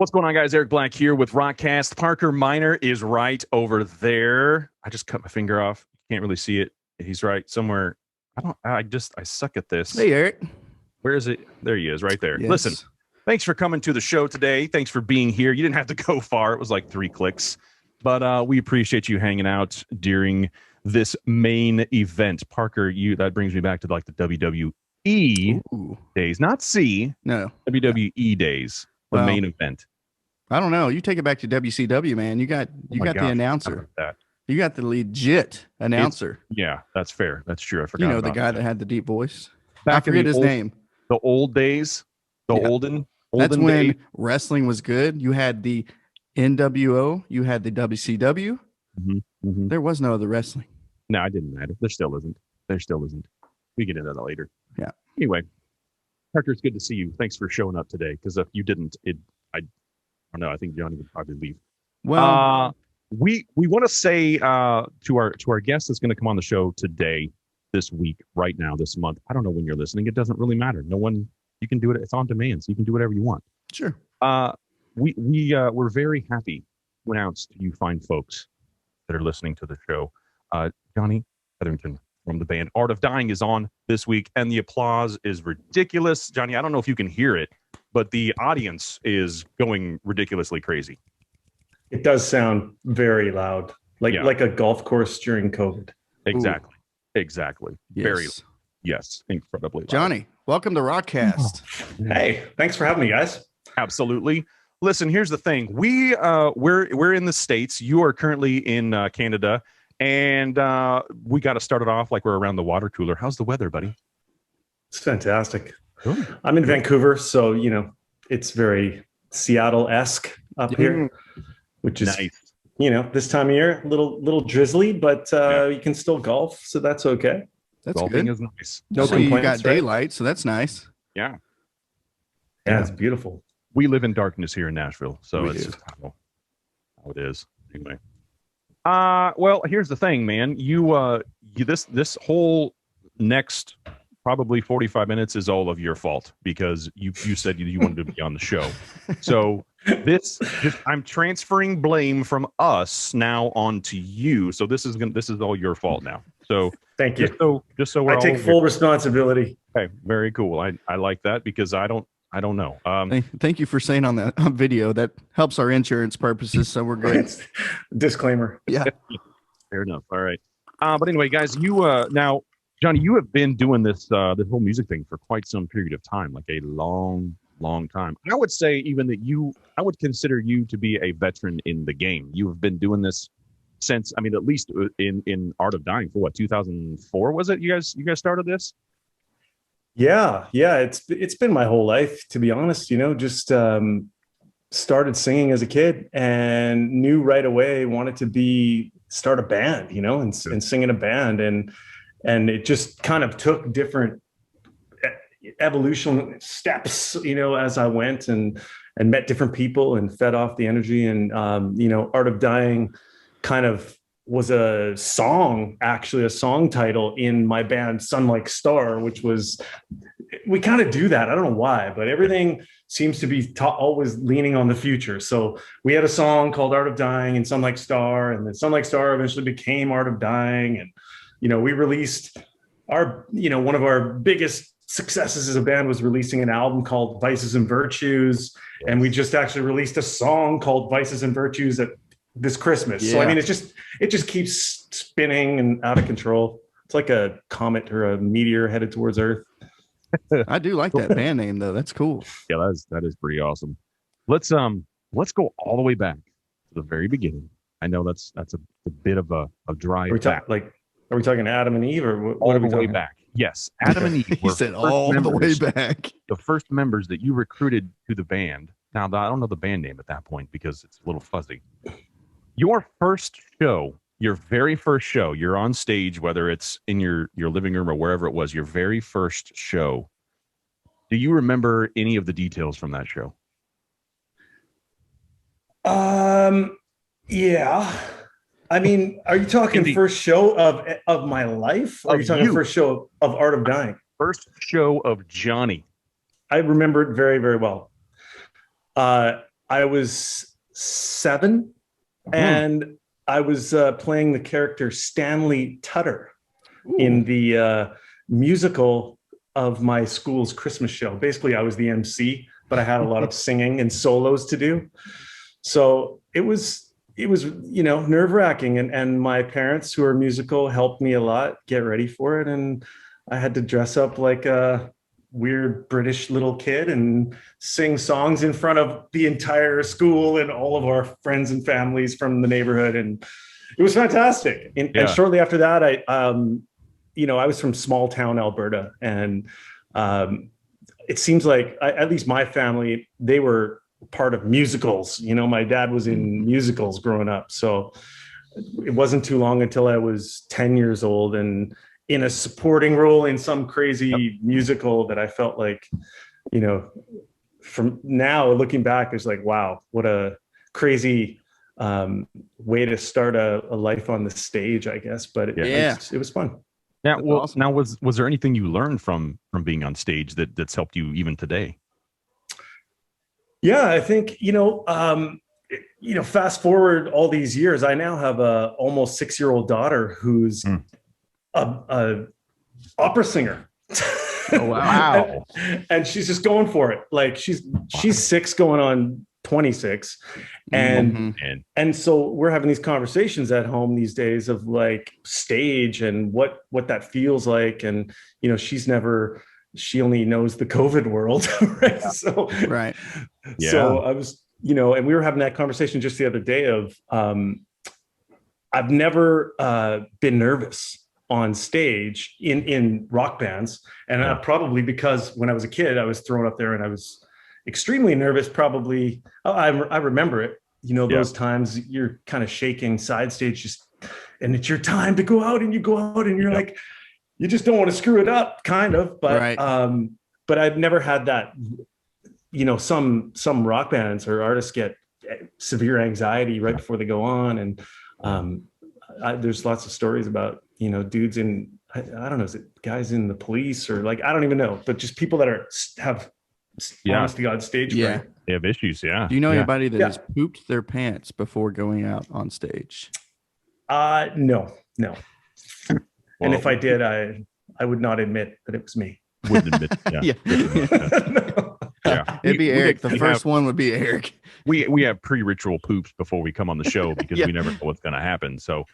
What's going on, guys? Eric Black here with ROCKCAST. Parker Miner is right over there. I just cut my finger off. Can't really see it. He's right somewhere. I suck at this. Hey, Eric. Where is it? There he is, right there. Yes. Listen, thanks for coming to the show today. Thanks for being here. You didn't have to go far. It was like 3 clicks. But we appreciate you hanging out during this main event. Parker, that brings me back to like the WWE days. Not C. No. WWE days. The main event. I don't know. You take it back to WCW, man. You got the announcer. You got the legit announcer. Yeah, that's fair. That's true. I forgot. You know, the guy that had the deep voice. Back I forget his name. The old days. Olden That's when day. wrestling was good. You had the NWO. You had the WCW. There was no other wrestling. No, it didn't matter. There still isn't. We get into that later. Yeah. Anyway, Parker, it's good to see you. Thanks for showing up today. Because if you didn't, I don't know. I think Jonny would probably leave. Well, we want to say to our guest that's going to come on the show today, this week, right now, this month. I don't know when you're listening. It doesn't really matter. You can do it. It's on demand, so you can do whatever you want. Sure. We're very happy to announce to you fine folks that are listening to the show. Jonny Hetherington from the band Art of Dying is on this week, and the applause is ridiculous. Jonny, I don't know if you can hear it, but the audience is going ridiculously crazy. It does sound very loud, like a golf course during COVID. Exactly. Exactly. Yes. Yes, incredibly loud. Jonny, welcome to ROCKCAST. Hey, thanks for having me, guys. Absolutely. Listen, here's the thing. We're in the States. You are currently in Canada, and we got to start it off like we're around the water cooler. How's the weather, buddy? It's fantastic. Good. I'm in Vancouver, so it's very Seattle-esque up here, which is nice. This time of year, a little drizzly, but you can still golf, so that's okay. That's Golfing good. is nice. No So you complaints, got right? daylight, so that's nice. Yeah. Yeah, it's beautiful. We live in darkness here in Nashville, so We it's do. just how it is. Anyway. Well, here's the thing, man. This whole next probably 45 minutes is all of your fault because you said you wanted to be on the show. So I'm transferring blame from us now onto you. So this is all your fault now. So Thank you. Just so we're I take full responsibility. Okay, very cool. I like that because I don't know. Thank you for saying on that video. That helps our insurance purposes, so we're good. Disclaimer. Yeah. Fair enough. All right. But anyway, guys, now, Jonny, you have been doing this whole music thing for quite some period of time, like a long time. I would say even that I would consider you to be a veteran in the game. You have been doing this since, at least in Art of Dying for what, 2004 was it? You guys started this? Yeah. It's been my whole life, to be honest. Just started singing as a kid and knew right away wanted to start a band, and sing in a band, and it just kind of took different evolution steps, as I went and met different people and fed off the energy. And Art of Dying kind of was a song title in my band Sun Like Star, which was, we kind of do that. I don't know why, but everything seems to be always leaning on the future. So we had a song called Art of Dying and Sun Like Star, and then Sun Like Star eventually became Art of Dying. And, we released one of our biggest successes as a band was releasing an album called Vices and Virtues. Yes. And we just actually released a song called Vices and Virtues this Christmas. Yeah. So it just keeps spinning and out of control. It's like a comet or a meteor headed towards Earth. I do like that band name though. That's cool. Yeah, that is pretty awesome. Let's go all the way back to the very beginning. I know that's a bit of a drive back. Are we talking Adam and Eve, or what are we talking back? Yes, Adam and Eve. He said all the way back. The first members that you recruited to the band. Now, I don't know the band name at that point because it's a little fuzzy. Your very first show, you're on stage, whether it's in your living room or wherever it was, your very first show. Do you remember any of the details from that show? Yeah. Are you talking first show of my life? Or are you talking first show of Art of Dying? First show of Jonny. I remember it very, very well. I was 7, and I was playing the character Stanley Tutter in the musical of my school's Christmas show. Basically, I was the MC, but I had a lot of singing and solos to do. So it was, you know, nerve-wracking. And my parents, who are musical, helped me a lot get ready for it. And I had to dress up like a weird British little kid and sing songs in front of the entire school and all of our friends and families from the neighborhood. And it was fantastic. And shortly after that, you know, I was from small town Alberta, and it seems like at least my family, they were part of musicals. You know, my dad was in musicals growing up. So it wasn't too long until I was 10 years old and in a supporting role in some crazy musical that I felt like, you know, from now looking back, it's like, wow, what a crazy way to start a life on the stage, I guess. But it was fun. Yeah. Well, awesome. Now, was there anything you learned from being on stage that's helped you even today? Yeah, I think, you know, fast forward all these years, I now have a almost 6-year-old daughter who's a opera singer. Oh, wow. and she's just going for it. Like she's 6 going on 26. And so we're having these conversations at home these days of like stage and what that feels like. And, you know, she only knows the COVID world. Right. So, right. Yeah. So I was, you know, and we were having that conversation just the other day of, I've never been nervous on stage in rock bands. And probably because when I was a kid, I was thrown up there and I was extremely nervous. Probably, I remember it, you know, those times you're kind of shaking side stage, and it's your time to go out, and you go out and you're like, you just don't want to screw it up, kind of. But but I've never had that. You know, some rock bands or artists get severe anxiety right before they go on, and there's lots of stories about, you know, dudes in, I don't know, is it guys in the police or like, I don't even know, but just people that have honest to God stage fright. They have issues. Yeah. Do you know anybody that has pooped their pants before going out on stage? No. Well, and if I did, I would not admit that it was me. Wouldn't admit. It'd be Eric. The first one would be Eric. We have pre-ritual poops before we come on the show because we never know what's going to happen. So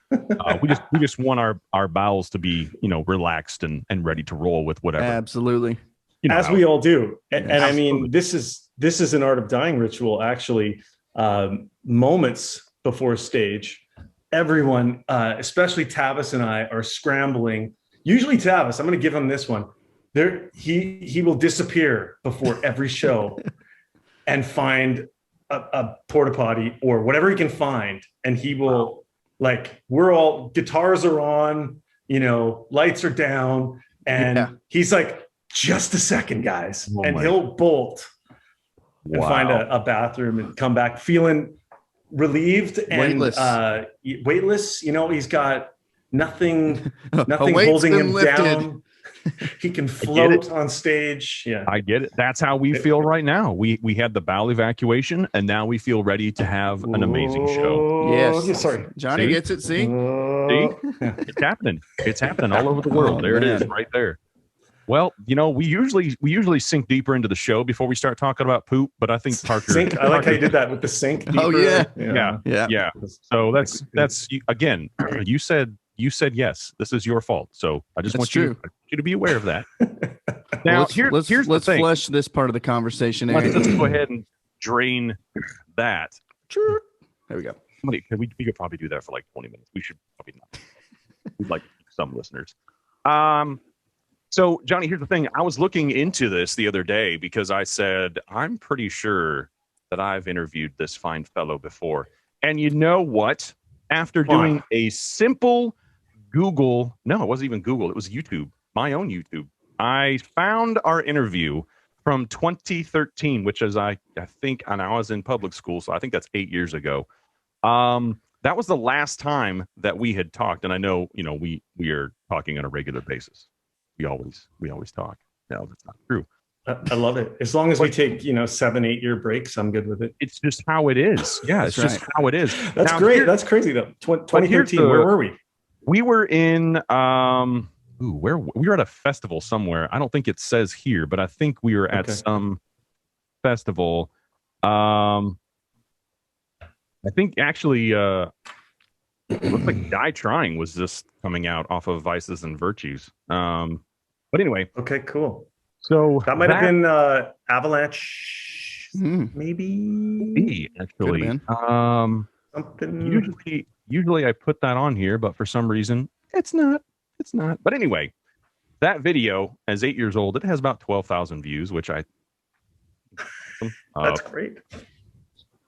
we just want our bowels to be, you know, relaxed and ready to roll with whatever. Absolutely. You know, as we all do. And I mean, this is an Art of Dying ritual, actually. Moments before stage, everyone, especially Tavis and I, are scrambling. Usually Tavis, I'm going to give him this one. He will disappear before every show and find a porta potty or whatever he can find, and he will we're all, guitars are on, you know, lights are down, and he's like, just a second, guys, and he'll bolt and find a bathroom and come back feeling relieved and weightless. You know, he's got nothing holding him down. He can float on stage. Yeah, I get it. That's how we feel right now. We had the bowel evacuation, and now we feel ready to have an amazing show. Yes. Sorry, Johnny gets it. See, it's happening. It's happening all over the world. There it is, right there. Well, you know, we usually sink deeper into the show before we start talking about poop, but I think Parker. Sink. I like how you did that with the sink. Deeper. Oh yeah. So that's again. You said yes. This is your fault. So I just want you to be aware of that. Now, let's the thing. flush this part of the conversation. Let's go ahead and drain that. There we go. We could probably do that for like 20 minutes. We should probably not. We'd like some listeners. So, Johnny, here's the thing. I was looking into this the other day because I said, I'm pretty sure that I've interviewed this fine fellow before. And you know what? After doing a simple Google, no, it wasn't even Google. It was YouTube, my own YouTube. I found our interview from 2013, which is, I think, and I was in public school, so I think that's 8 years ago. That was the last time that we had talked. And I know, you know, we are talking on a regular basis. We always talk. No, that's not true. I love it. As long as we take 7-8 year breaks, I'm good with it. It's just how it is. Yeah, it's just how it is. That's great. That's crazy though. 2013. Where were we? We were in where we were at a festival somewhere. I don't think it says here, but I think we were at some festival. I think actually it looks like Die Trying was just coming out off of Vices and Virtues. But anyway. Okay, cool. So that might have been Avalanche, maybe actually. Something. Usually I put that on here, but for some reason it's not. It's not. But anyway, that video, as 8 years old, it has about 12,000 views, which that's great.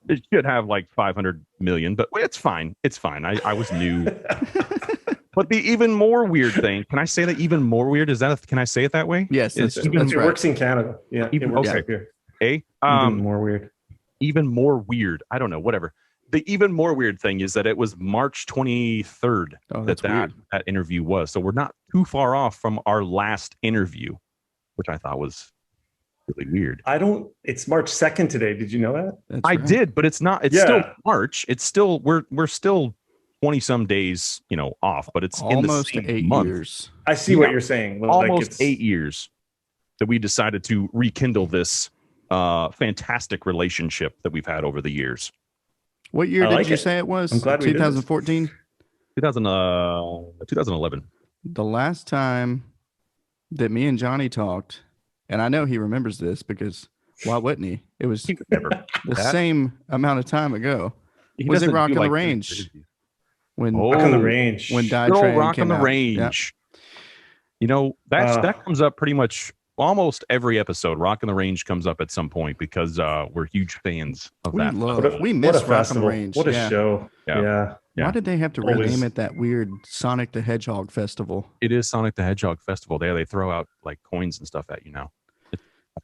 It should have like 500 million, but it's fine. It's fine. I was new. But the even more weird thing, can I say that even more weird? Can I say it that way? Yes. It works in Canada. Yeah. It works up here. Even more weird. Even more weird. I don't know, whatever. The even more weird thing is that it was March 23rd that interview was. So we're not too far off from our last interview, which I thought was really weird. It's March 2nd today. Did you know that? I did, but it's not. It's still March. It's still, we're still 20 some days, off, but it's almost in the same 8 month. years. I see what you're saying. Almost 8 years that we decided to rekindle this fantastic relationship that we've had over the years. What year did you say it was? I'm glad 2014? 2011. The last time that me and Johnny talked, and I know he remembers this because why wouldn't he? It was the same amount of time ago. Was it Rock on the Range? Rock on the Range. When Die Trying Rock on the out. Range. Yep. That comes up pretty much almost every episode. Rock on the Range comes up at some point because we're huge fans of that. We miss Rock on the Range. What a show. Yeah. Why did they have to rename it that weird Sonic the Hedgehog Festival? It is Sonic the Hedgehog Festival. They throw out like coins and stuff at you now.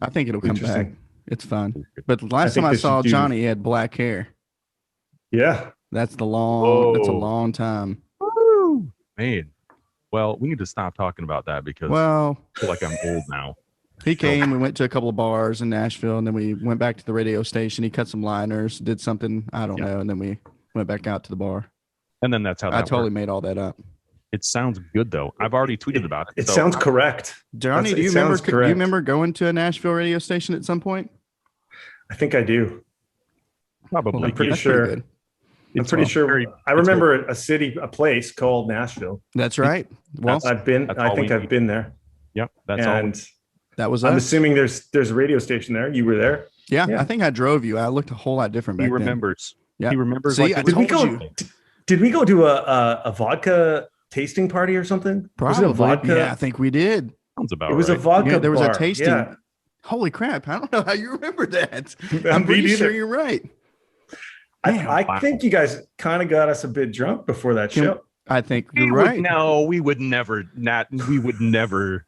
I think it'll come back. It's fun. But the last time I saw Johnny, he had black hair. Yeah. That's a long time. Woo! Man. Well, we need to stop talking about that because I feel like I'm old now. He came, we went to a couple of bars in Nashville, and then we went back to the radio station. He cut some liners, did something, I don't know, and then we went back out to the bar. And then that's how that I totally made all that up. It sounds good, though. I've already tweeted about it. It sounds correct. Johnny, do you remember going to a Nashville radio station at some point? I think I do. Probably. I'm pretty sure. I'm pretty sure. I remember a place called Nashville. That's right. Well, I think I've been there. Yep. That was I'm assuming there's a radio station there. You were there. Yeah. I think I drove you. I looked a whole lot different back then. He remembers. Yeah. He remembers. See, did we go to a vodka tasting party or something? Probably. Was it a vodka? Yeah, I think we did. Sounds about It was a vodka Yeah, there was bar. a tasting. Yeah. Holy crap. I don't know how you remember that. I'm pretty sure you're right. I think you guys kind of got us a bit drunk before that show. I think you're right. No, we would never. We would never.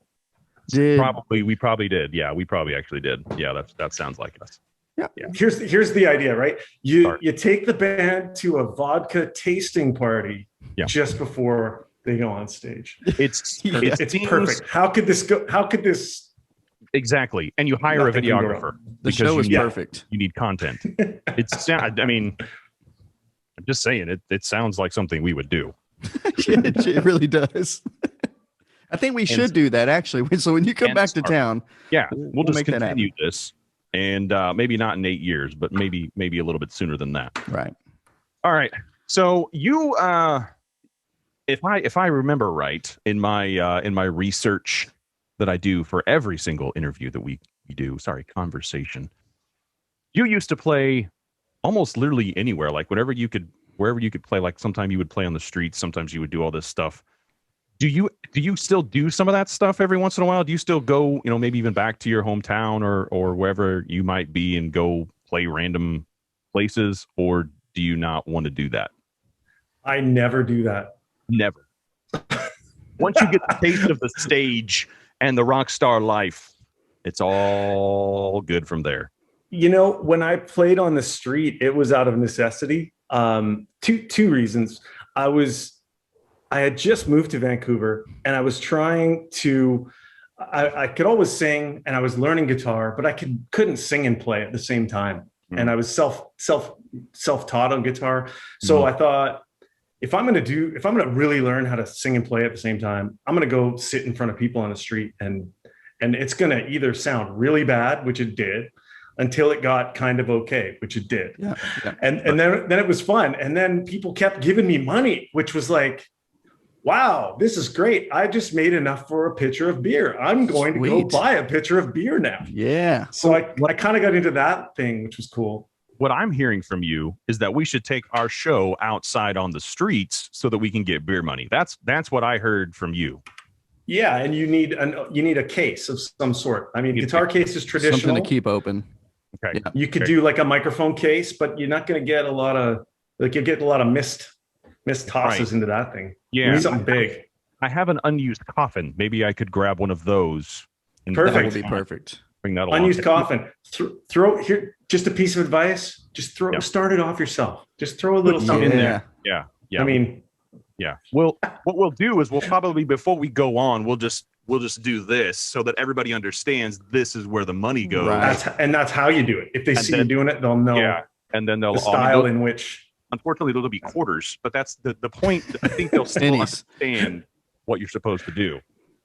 We probably did. Yeah, we probably actually did. Yeah, that sounds like us. Yeah. Here's the idea, right? You take the band to a vodka tasting party just before they go on stage. It's perfect. How could this go? How could this? Exactly. And you hire a videographer. The show is perfect. You need content. I mean, I'm just saying it sounds like something we would do. It really does. I think we should do that actually. So when you come back to town, we'll just continue this, and maybe not in 8 years, but maybe a little bit sooner than that. Right. All right. So you, if I remember right, in my research that I do for every single interview that we do, conversation, you used to play almost literally anywhere, like wherever you could play. Like sometimes you would play on the streets, sometimes you would do all this stuff. Do you still do some of that stuff every once in a while? Do you still go, maybe even back to your hometown or wherever you might be and go play random places, or do you not want to do that? I never do that. Never. Once you get the taste of the stage and the rock star life, it's all good from there. When I played on the street, it was out of necessity. Two reasons. I had just moved to Vancouver, and I was trying to I could always sing, and I was learning guitar, but I couldn't sing and play at the same time. And I was self-taught on guitar. So I thought, if I'm going to really learn how to sing and play at the same time, I'm going to go sit in front of people on the street, and it's going to either sound really bad, which it did, until it got kind of okay, which it did. Yeah. And then it was fun. And then people kept giving me money, which was like, wow, this is great. I just made enough for a pitcher of beer. I'm going to go buy a pitcher of beer now. Yeah. So I kind of got into that thing, which was cool. What I'm hearing from you is that we should take our show outside on the streets so that we can get beer money. That's what I heard from you. Yeah, and you need a case of some sort. I mean, guitar case is traditional. Something to keep open. Okay. Yeah. You could do like a microphone case, but you're not going to get a lot of missed tosses into that thing. Yeah, you need something big. I have an unused coffin. Maybe I could grab one of those. Perfect. That would be perfect. Bring that along. Unused coffin. Throw here. Just a piece of advice. Just start it off yourself. Just throw a little something in there. Yeah. I mean, yeah. Well, what we'll do is we'll probably, before we go on, we'll just do this so that everybody understands this is where the money goes. Right. That's how you do it. If they see you doing it, they'll know. Yeah. And then they'll the style in which. Unfortunately, those will be quarters, but that's the point. I think they'll still understand what you're supposed to do.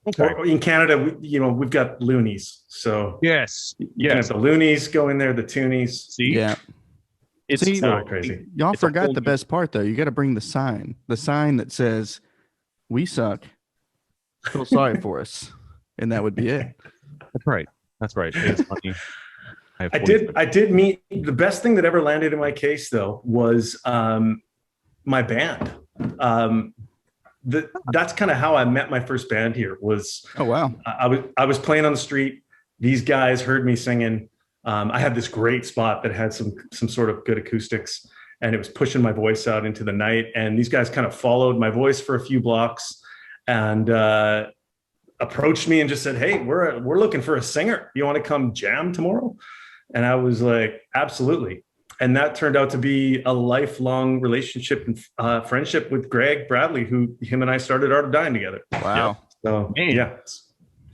Okay. Or in Canada, we've got loonies. So yes, the loonies go in there, the toonies. See, yeah, it's not crazy. Y'all forgot the best part though. You got to bring the sign that says "We suck, feel sorry for us," and that would be it. That's right. It's funny. I did meet the best thing that ever landed in my case though was my band. That's kind of how I met my first band here. Was oh wow! I was playing on the street. These guys heard me singing. I had this great spot that had some sort of good acoustics, and it was pushing my voice out into the night. And these guys kind of followed my voice for a few blocks, and approached me and just said, "Hey, we're looking for a singer. You want to come jam tomorrow?" And I was like, absolutely. And that turned out to be a lifelong relationship and friendship with Greg Bradley, him and I started Art of Dying together. Wow. So yeah,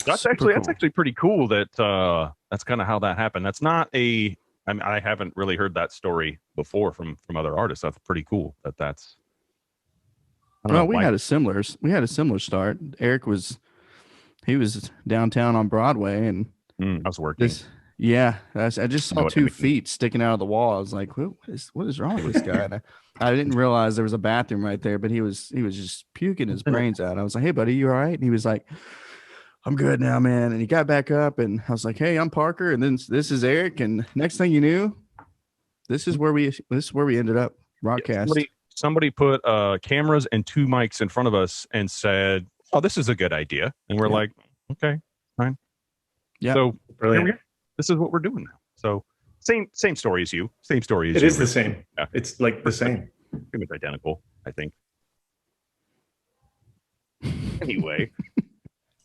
that's actually pretty cool. That that's kind of how that happened. That's not I haven't really heard that story before from other artists. That's pretty cool. That's. We had a similar start. Eric was downtown on Broadway, and I was working. I just saw 2 feet sticking out of the wall. I was like, what is wrong with this guy? And I didn't realize there was a bathroom right there, but he was just puking his brains out. I was like, hey buddy, you all right? And he was like, I'm good now, man. And he got back up, and I was like, hey, I'm Parker, and then this is Eric. And next thing you knew, this is where we ended up. ROCKCAST. Somebody put cameras and 2 mics in front of us and said, oh, this is a good idea. And we're like, okay, fine. Yeah. So brilliant. This is what we're doing now. So same story as you. Same story as you. It is the same. Yeah. It's like the same. Pretty much identical, I think. Anyway.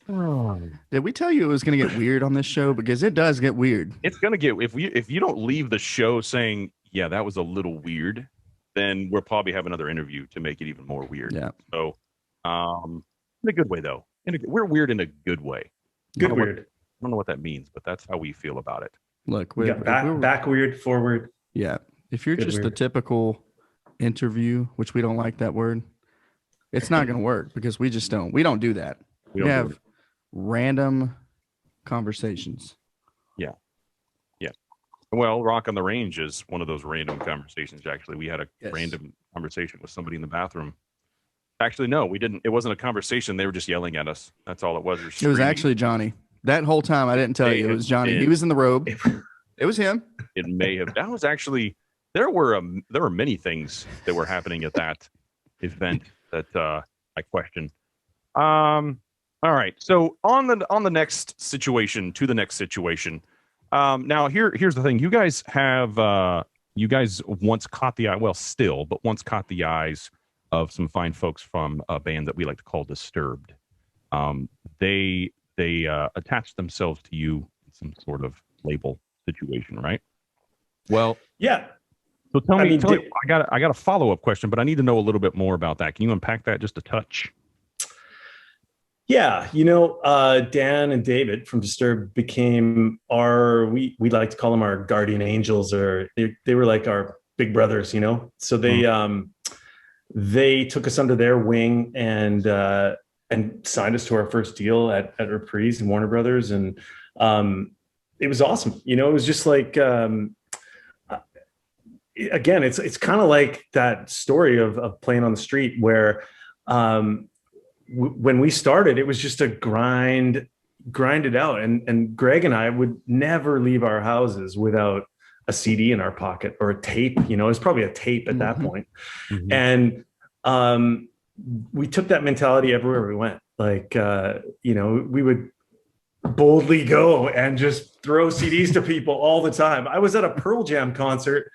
Did we tell you it was going to get weird on this show? Because it does get weird. It's going to get, if you don't leave the show saying, yeah, that was a little weird, then we'll probably have another interview to make it even more weird. Yeah. So in a good way, though. We're weird in a good way. Good weird. I don't know what that means, but that's how we feel about it. Look, we got back weird, forward. Yeah. If you're just the typical interview, which we don't like that word, it's not going to work because we don't do that. We have random conversations. Yeah. Well, Rock on the Range is one of those random conversations. Actually, we had a random conversation with somebody in the bathroom. Actually, no, we didn't. It wasn't a conversation. They were just yelling at us. That's all it was. It was actually Johnny. That whole time, I didn't tell you. It was Johnny. He was in the robe. It was him. It may have. That was actually. There were many things that were happening at that event that I question. All right. So on the next situation, to the next situation. Now here's the thing. You guys once caught the eye. Well, still, but once caught the eyes of some fine folks from a band that we like to call Disturbed. They attached themselves to you in some sort of label situation, right? Well, yeah. So tell me, I got a follow-up question, but I need to know a little bit more about that. Can you unpack that just a touch? Yeah, Dan and David from Disturbed became we like to call them our guardian angels, or they were like our big brothers, So they took us under their wing and signed us to our first deal at Reprise and Warner Brothers, and it was awesome. It was just like again, it's kind of like that story of playing on the street where. When we started, it was just a grind it out. And Greg and I would never leave our houses without a CD in our pocket or a tape. It was probably a tape at that point. And we took that mentality everywhere we went. Like, we would boldly go and just throw CDs to people all the time. I was at a Pearl Jam concert,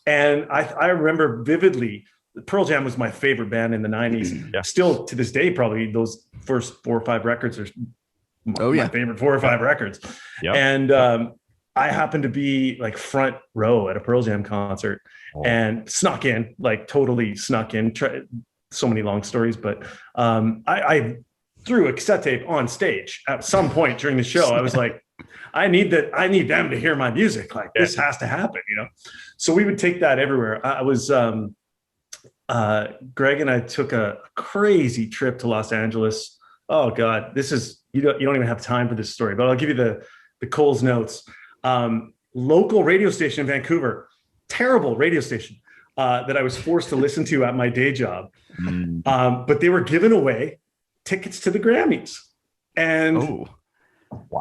and I remember vividly, Pearl Jam was my favorite band in the 90s. Yeah. Still to this day, probably those first 4 or 5 records are my favorite 4 or 5 records. Yep. And I happened to be like front row at a Pearl Jam concert and totally snuck in. So many long stories, but I threw a cassette tape on stage at some point during the show. I was like, I need them to hear my music. Like, this has to happen, So we would take that everywhere. I was Greg and I took a crazy trip to Los Angeles. Oh God, this is, you don't even have time for this story, but I'll give you the Coles notes. Local radio station in Vancouver, terrible radio station that I was forced to listen to at my day job. But they were giving away tickets to the Grammys. And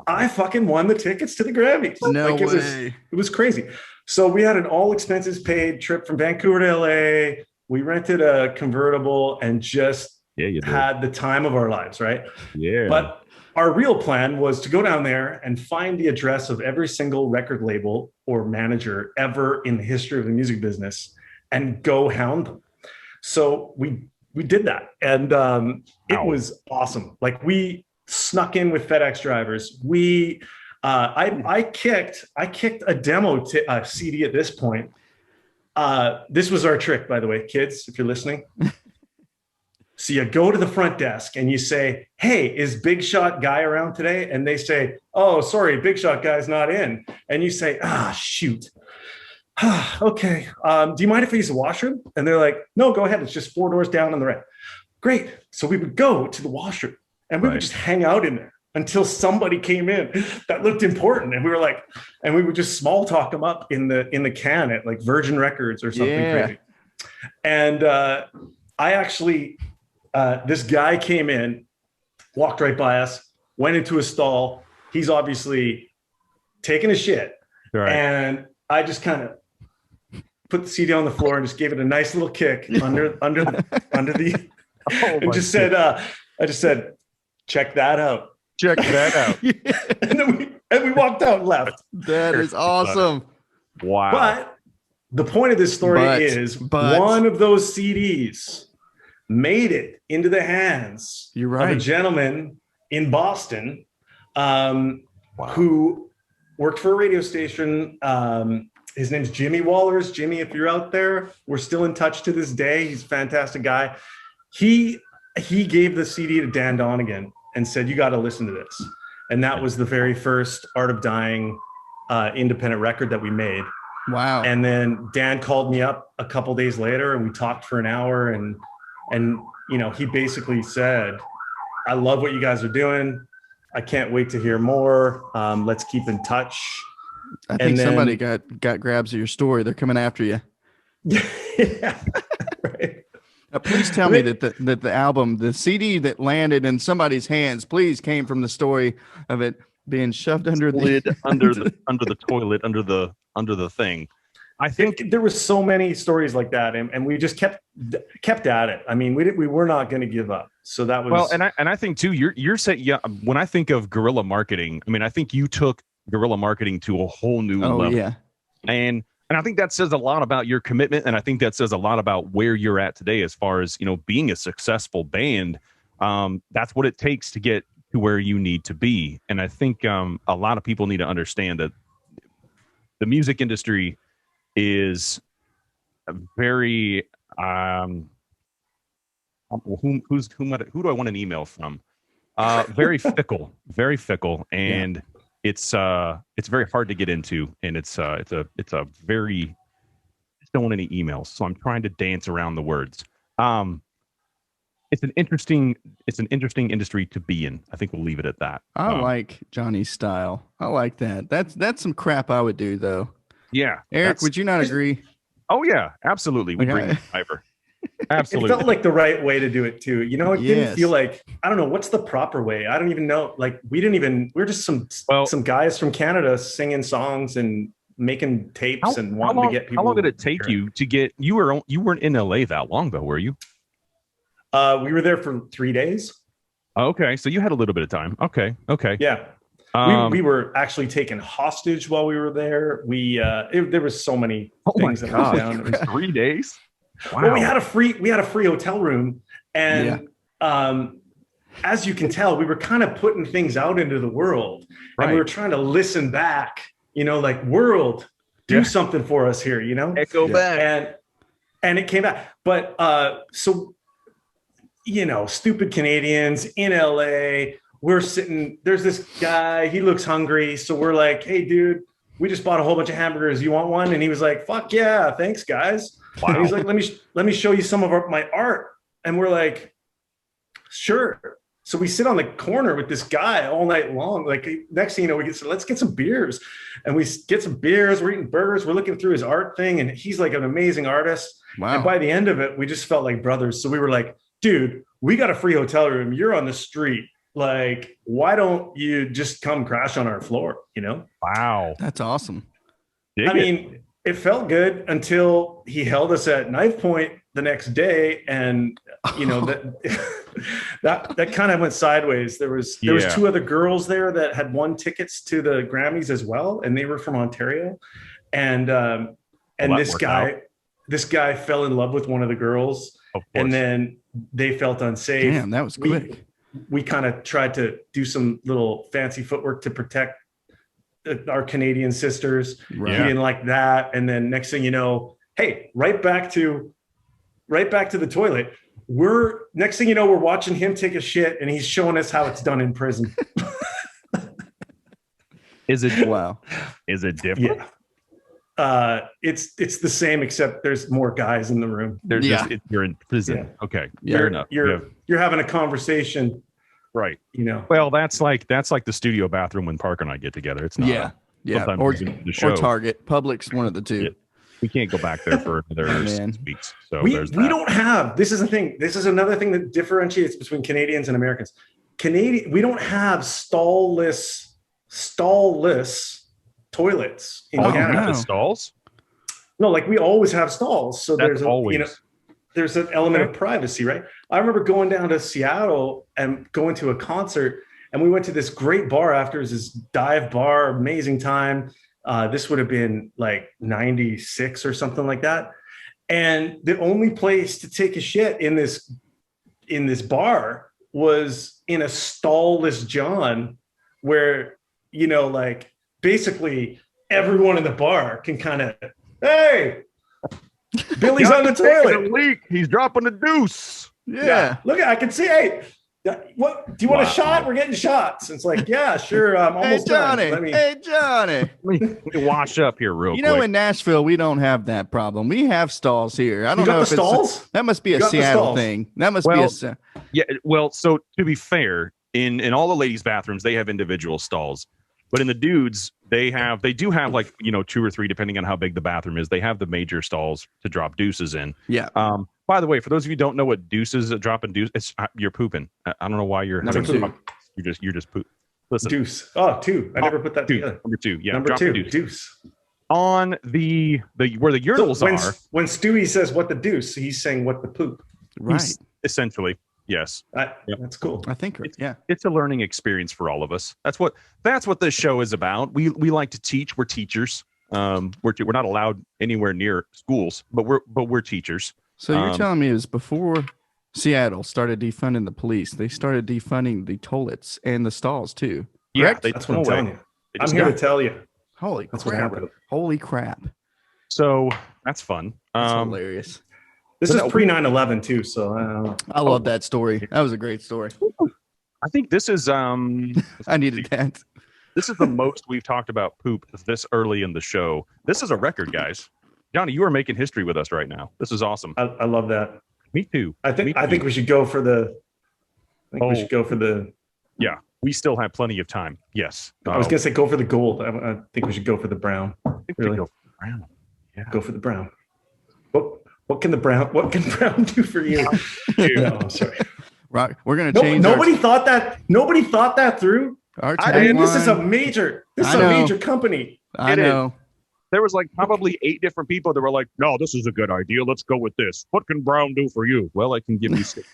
I fucking won the tickets to the Grammys. No way. It was crazy. So we had an all expenses paid trip from Vancouver to LA. We rented a convertible and just had the time of our lives, right? Yeah. But our real plan was to go down there and find the address of every single record label or manager ever in the history of the music business and go hound them. So we did that. And it was awesome. Like, we snuck in with FedEx drivers. I kicked a demo CD at this point. This was our trick, by the way, kids, if you're listening. So you go to the front desk and you say, "Hey, is Big Shot Guy around today?" And they say, "Oh, sorry, Big Shot Guy's not in." And you say, "Shoot. Okay. Do you mind if I use the washroom?" And they're like, "No, go ahead. It's just 4 doors down on the right." Great. So we would go to the washroom and we would just hang out in there until somebody came in that looked important. And we would just small talk them up in the can at like Virgin Records or something crazy. And I actually, this guy came in, walked right by us, went into a stall. He's obviously taking a shit. Right. And I just kind of put the CD on the floor and just gave it a nice little kick under the and just said, I just said, "Check that out. Check that out." and we walked out and left. That is awesome. Wow. But the point of this story is one of those CDs made it into the hands of a gentleman in Boston who worked for a radio station. His name's Jimmy Wallers. Jimmy, if you're out there, we're still in touch to this day. He's a fantastic guy. He gave the CD to Dan Donegan and said, "You got to listen to this." And that was the very first Art of Dying independent record that we made. Wow. And then Dan called me up a couple days later and we talked for an hour and he basically said, "I love what you guys are doing. I can't wait to hear more. Let's keep in touch." I think somebody got grabs of your story. They're coming after you. Yeah. Right. Please tell me that the album, the CD that landed in somebody's hands, please came from the story of it being shoved under the under the toilet, under the thing. I think there were so many stories like that, and we just kept at it. I mean, we were not going to give up. So that was and I think too. You're saying, when I think of guerrilla marketing, I mean, I think you took guerrilla marketing to a whole new level. Yeah, and I think that says a lot about your commitment, and I think that says a lot about where you're at today as far as being a successful band. That's what it takes to get to where you need to be, and I think a lot of people need to understand that the music industry is a very who do I want an email from? Very fickle, and it's very hard to get into, and it's a very, I just don't want any emails, so I'm trying to dance around the words. It's an interesting industry to be in. I think we'll leave it at that. I like Johnny's style. I like that. That's some crap I would do though. Yeah, Eric, would you not agree? Oh yeah, absolutely. We bring Ivor. Absolutely. It felt like the right way to do it too. You know, it didn't feel like, I don't know, what's the proper way? I don't even know. Like we're just some guys from Canada singing songs and making tapes and wanting to get people. How long did it take you to get, you weren't in LA that long though, were you? We were there for 3 days. Okay. So you had a little bit of time. Okay. Yeah. We were actually taken hostage while we were there. There was so many things that went down. It was 3 days. Wow. Well, we had a free hotel room, and as you can tell, we were kind of putting things out into the world, and we were trying to listen back. You know, like, world, do something for us here. You know, echo back, and it came back. But so, you know, stupid Canadians in LA. We're sitting. There's this guy. He looks hungry, so we're like, "Hey, dude, we just bought a whole bunch of hamburgers. You want one?" And he was like, "Fuck yeah, thanks, guys." Wow. And he's like, let me show you some of my art. And we're like, sure. So we sit on the corner with this guy all night long. Like, next thing you know, let's get some beers. And we get some beers. We're eating burgers. We're looking through his art thing. And he's like an amazing artist. Wow. And by the end of it, we just felt like brothers. So we were like, dude, we got a free hotel room. You're on the street. Like, why don't you just come crash on our floor? You know? Wow. That's awesome. I mean, it felt good until he held us at knife point the next day, and you know that kind of went sideways. There was 2 other girls there that had won tickets to the Grammys as well, and they were from Ontario. And this guy fell in love with one of the girls, and then they felt unsafe. Damn, that was quick. We kind of tried to do some little fancy footwork to protect our Canadian sisters. Right. He didn't like that. And then next thing you know, hey, right back to the toilet. Next thing you know, we're watching him take a shit, and he's showing us how it's done in prison. Is it different? Yeah. It's the same, except there's more guys in the room. You're in prison. Yeah. Okay. Fair enough. You're having a conversation. Right. You know, well, that's like the studio bathroom when Parker and I get together. It's not. Or Target. Publix, one of the two. Yeah. We can't go back there for another 6 weeks. So we don't have. This is the thing. This is another thing that differentiates between Canadians and Americans. We don't have stallless toilets in Canada. The stalls? No, like, we always have stalls. So there's there's an element of privacy, right? I remember going down to Seattle and going to a concert, and we went to this great bar after. It was this dive bar, amazing time. This would have been like 96 or something like that. And the only place to take a shit in this bar was in a stallless John, where, you know, like, basically everyone in the bar can kind of, hey, Billy's on the toilet. Leak. He's dropping a deuce. Yeah. Look, I can see. Hey, what? Do you want a shot? We're getting shots. It's like, yeah, sure. I'm almost done. Hey, Johnny. Let me wash up here real quick. You know, in Nashville, we don't have that problem. We have stalls here. I don't know if stalls? That must be a Seattle thing. That must be a. Yeah. Well, so to be fair, in all the ladies' bathrooms, they have individual stalls. But in the dudes, they do have, like, you know, 2 or 3, depending on how big the bathroom is. They have the major stalls to drop deuces in. Yeah. By the way, for those of you who don't know what deuces, dropping deuce, you're pooping. I don't know why you're you're just poop. Listen. Deuce. Oh, 2. I never put that together. Number 2. Yeah. Number 2. Deuce. On the where the urinals are. When Stewie says what the deuce, he's saying what the poop. Right. Essentially. Yes. That's cool. I think it's a learning experience for all of us. That's what this show is about. We like to teach. We're teachers. We're not allowed anywhere near schools, but we're teachers. So you're telling me it was before Seattle started defunding the police, they started defunding the toilets and the stalls too. Correct? Yeah, that's what I'm telling you. I'm here to tell you. Holy crap. So that's fun. That's hilarious. This is pre 9/11 too, so I love that story. That was a great story. I think this is I needed that. This is the most we've talked about poop this early in the show. This is a record, guys. Johnny, you are making history with us right now. This is awesome. I love that. Me too. I think we should go for the. We should go for the. Yeah, we still have plenty of time. Yes. I was gonna say go for the gold. I think we should go for the brown. Really? Go for the brown. Yeah. Go for the brown. What can brown do for you? No, I'm sorry. Rock. We're gonna change. Nobody thought that through. This is a major company. I know. There was like probably 8 different people that were like, no, this is a good idea. Let's go with this. What can brown do for you? Well, I can give you stink.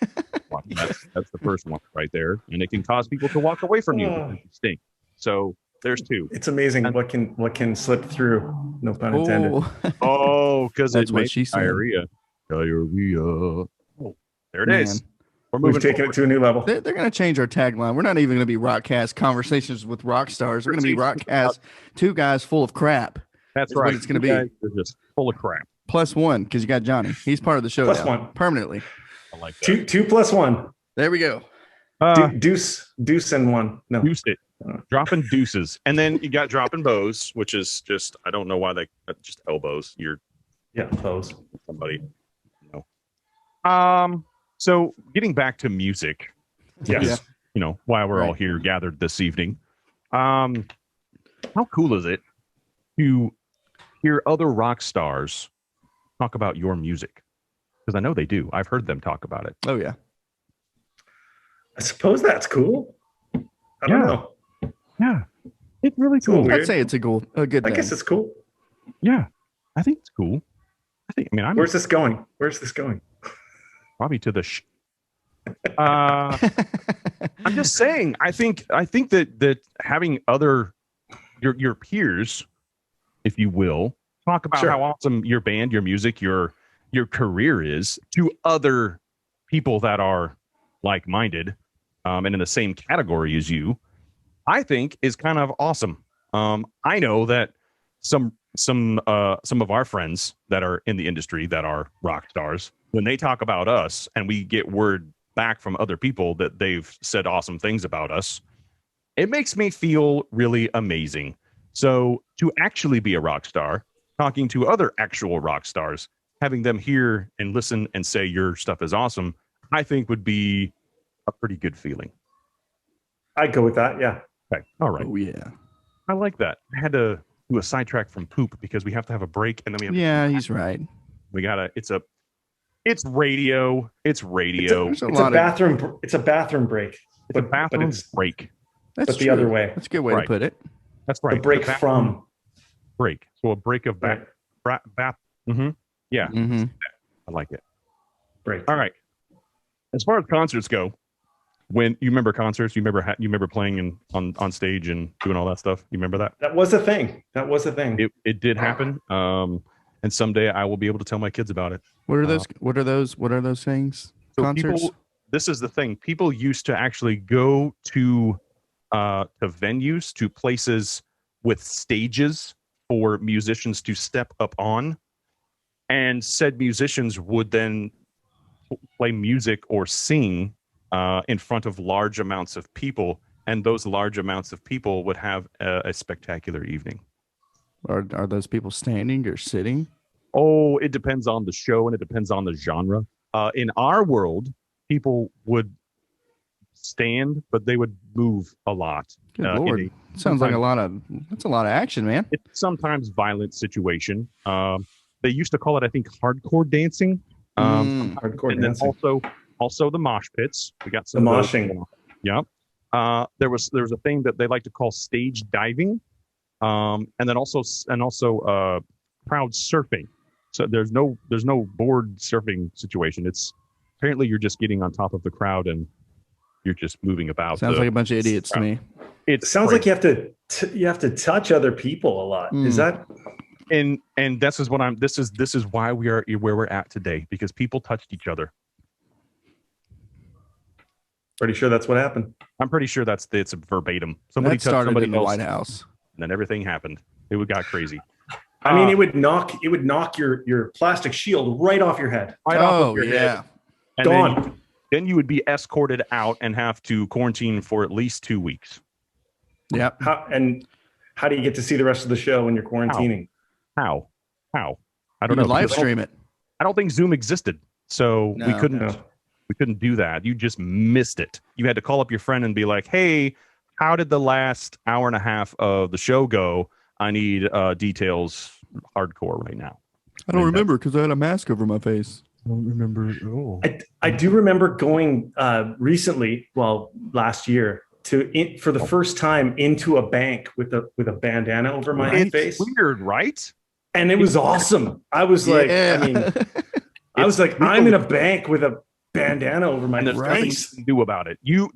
That's the first one right there. And it can cause people to walk away from you because you stink. So there's 2. It's amazing what can slip through. No pun intended. Because that's what she said. Diarrhea. Oh, there it is. We've taken it to a new level. They're going to change our tagline. We're not even going to be ROCKCAST Conversations with Rock Stars. We're going to be ROCKCAST 2 guys full of crap. That's right. What it's going to be. They're just full of crap. +1 because you got Johnny. He's part of the show +1 permanently. I like that. 2 + 1. There we go. Deuce and 1. No. Deuce it. Dropping deuces. And then you got dropping bows, which is just, I don't know why just elbows. Bows. Somebody. No. So getting back to music. Yes. Why we're all here gathered this evening. How cool is it to hear other rock stars talk about your music? Because I know they do. I've heard them talk about it. Oh, yeah. I suppose that's cool. I don't know. Yeah. It's really cool. I'd say it's a good thing. I guess it's cool. Yeah. I think it's cool. Where's this going? Probably to the I'm just saying, I think that having other your peers, if you will, talk about how awesome your band, your music, your career is to other people that are like-minded and in the same category as you, I think is kind of awesome. I know that some of our friends that are in the industry that are rock stars, when they talk about us and we get word back from other people that they've said awesome things about us, it makes me feel really amazing. So to actually be a rock star, talking to other actual rock stars, having them hear and listen and say your stuff is awesome, I think would be a pretty good feeling. I'd go with that. Yeah. Okay. All right. Oh, yeah. I like that. I had to do a sidetrack from poop because we have to have a break and then we have he's right. We gotta. It's radio. It's radio. It's a bathroom. It's a bathroom break. It's a bathroom break. That's the other way. That's a good way to put it. That's right. A break from break. So a break of bath. Mm-hmm. Yeah. Mm-hmm. I like it. Break. All right. As far as concerts go, when you remember concerts, you remember playing on stage and doing all that stuff. You remember that? That was a thing. It did happen. And someday I will be able to tell my kids about it. What are those? What are those things? So Concerts? This is the thing. People used to actually go to venues, to places with stages for musicians to step up on, and said musicians would then play music or sing in front of large amounts of people, and those large amounts of people would have a spectacular evening. Are those people standing or sitting? Oh, it depends on the show and it depends on the genre. In our world, people would stand, but they would move a lot. Good Lord. Sounds like that's a lot of action, man. It's sometimes violent situation. They used to call it, I think, hardcore dancing. Hardcore and dancing. Then also the mosh pits. We got some moshing. Yeah. There was a thing that they like to call stage diving. And then also crowd surfing. So there's no board surfing situation. It's apparently you're just getting on top of the crowd and you're just moving about. Sounds like a bunch of idiots to me. It sounds like you have to touch other people a lot. Is that? And this is this is why we are where we're at today, because people touched each other. Pretty sure that's what happened. I'm pretty sure it's verbatim. Somebody touched started somebody in the else, White House. and then everything happened. It got crazy. I mean, it would knock your plastic shield right off your head. Right off of your head. Yeah. And Gone. Then you would be escorted out and have to quarantine for at least 2 weeks. Yep. How do you get to see the rest of the show when you're quarantining? How? I don't know. Live stream it. I don't think Zoom existed, so we couldn't do that. You just missed it. You had to call up your friend and be like, "Hey, how did the last hour and a half of the show go? I need details hardcore right now." I don't remember because I had a mask over my face. I don't remember at all. I do remember going recently, last year, for the first time into a bank with a bandana over my face. Weird, right? And it was awesome. I was like, I'm in a bank with a bandana over my face. Nothing you can do about it. You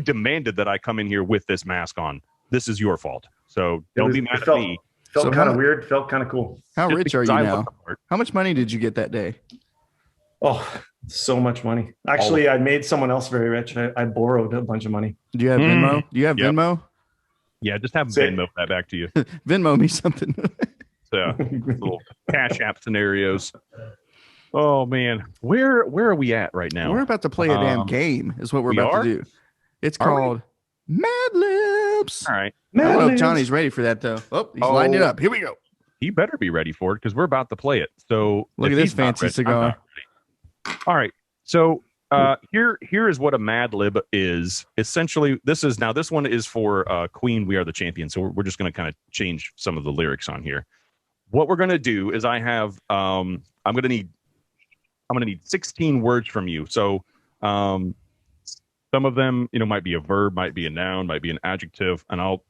demanded that I come in here with this mask on. This is your fault. So don't be mad at me. Felt kind of weird. Felt kind of cool. How rich are you now? How much money did you get that day? Oh, so much money. Actually, I made someone else very rich. I borrowed a bunch of money. Do you have Venmo? Do you have Venmo? Yeah, just have Venmo that back to you. Venmo me something. So little Cash App scenarios. Oh man, where are we at right now? We're about to play a damn game. Is what we're about to do. It's called Mad Libs. All right. I don't know if Johnny's ready for that though. Oh, he's lighting it up. Here we go. He better be ready for it because we're about to play it. So look at this fancy cigar. All right. So here is what a Mad Lib is. Essentially, this one is for Queen, We Are the Champions. So we're just going to kind of change some of the lyrics on here. What we're going to do is I have I'm going to need 16 words from you. So some of them, might be a verb, might be a noun, might be an adjective, and I'll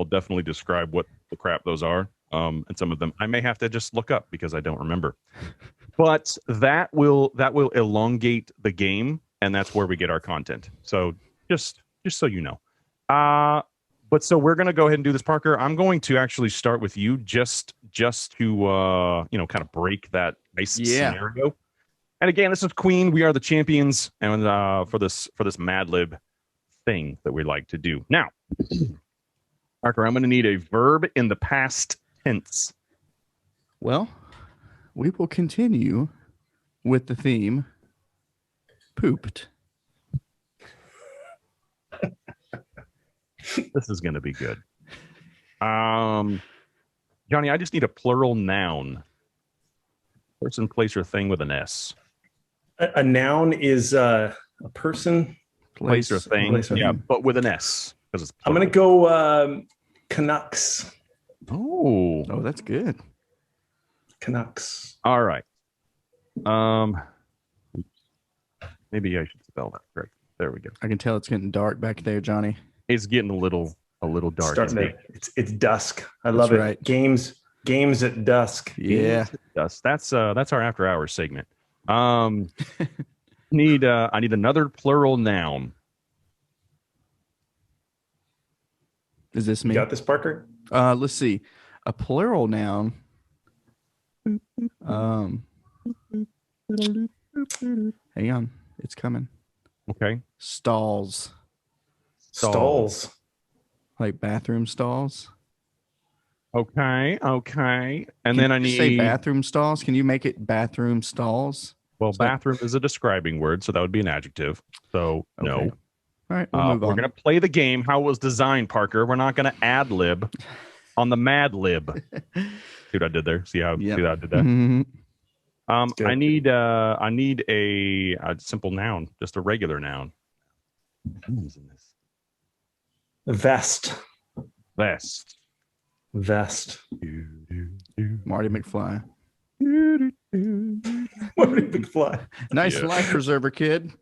definitely describe what the crap those are. And some of them I may have to just look up because I don't remember. But that will elongate the game, and that's where we get our content. So just so you know. But so we're gonna go ahead and do this, Parker. I'm going to actually start with you just to kind of break that ice scenario. And again, this is Queen. We Are the Champions, and for this Mad Lib thing that we like to do. Now, Parker, I'm going to need a verb in the past tense. Well, we will continue with the theme pooped. This is going to be good. Johnny, I just need a plural noun. Person, place, or thing with an S. A noun is a person, place or thing. But with an S. I'm going to go Canucks. Oh, that's good. Canucks. All right. Maybe I should spell that correct. There we go. I can tell it's getting dark back there, Johnny. It's getting a little dark. It's dusk. I love it. Right. Games at dusk. Yeah. Dusk. That's our after hours segment. I need another plural noun. Is this me? You got this, Parker? Let's see. A plural noun. Hang on. It's coming. Okay. Stalls. Like bathroom stalls. Okay. And then I need say bathroom stalls. Can you make it bathroom stalls? Well, bathroom is a describing word, so that would be an adjective. So no. All right, we'll move on. We're gonna play the game how it was designed, Parker. We're not gonna ad lib on the Mad Lib. See what I did there? See how I did that? Mm-hmm. I need a simple noun, just a regular noun. Who's in this? Vest. Marty McFly. Marty McFly. Nice life preserver, kid.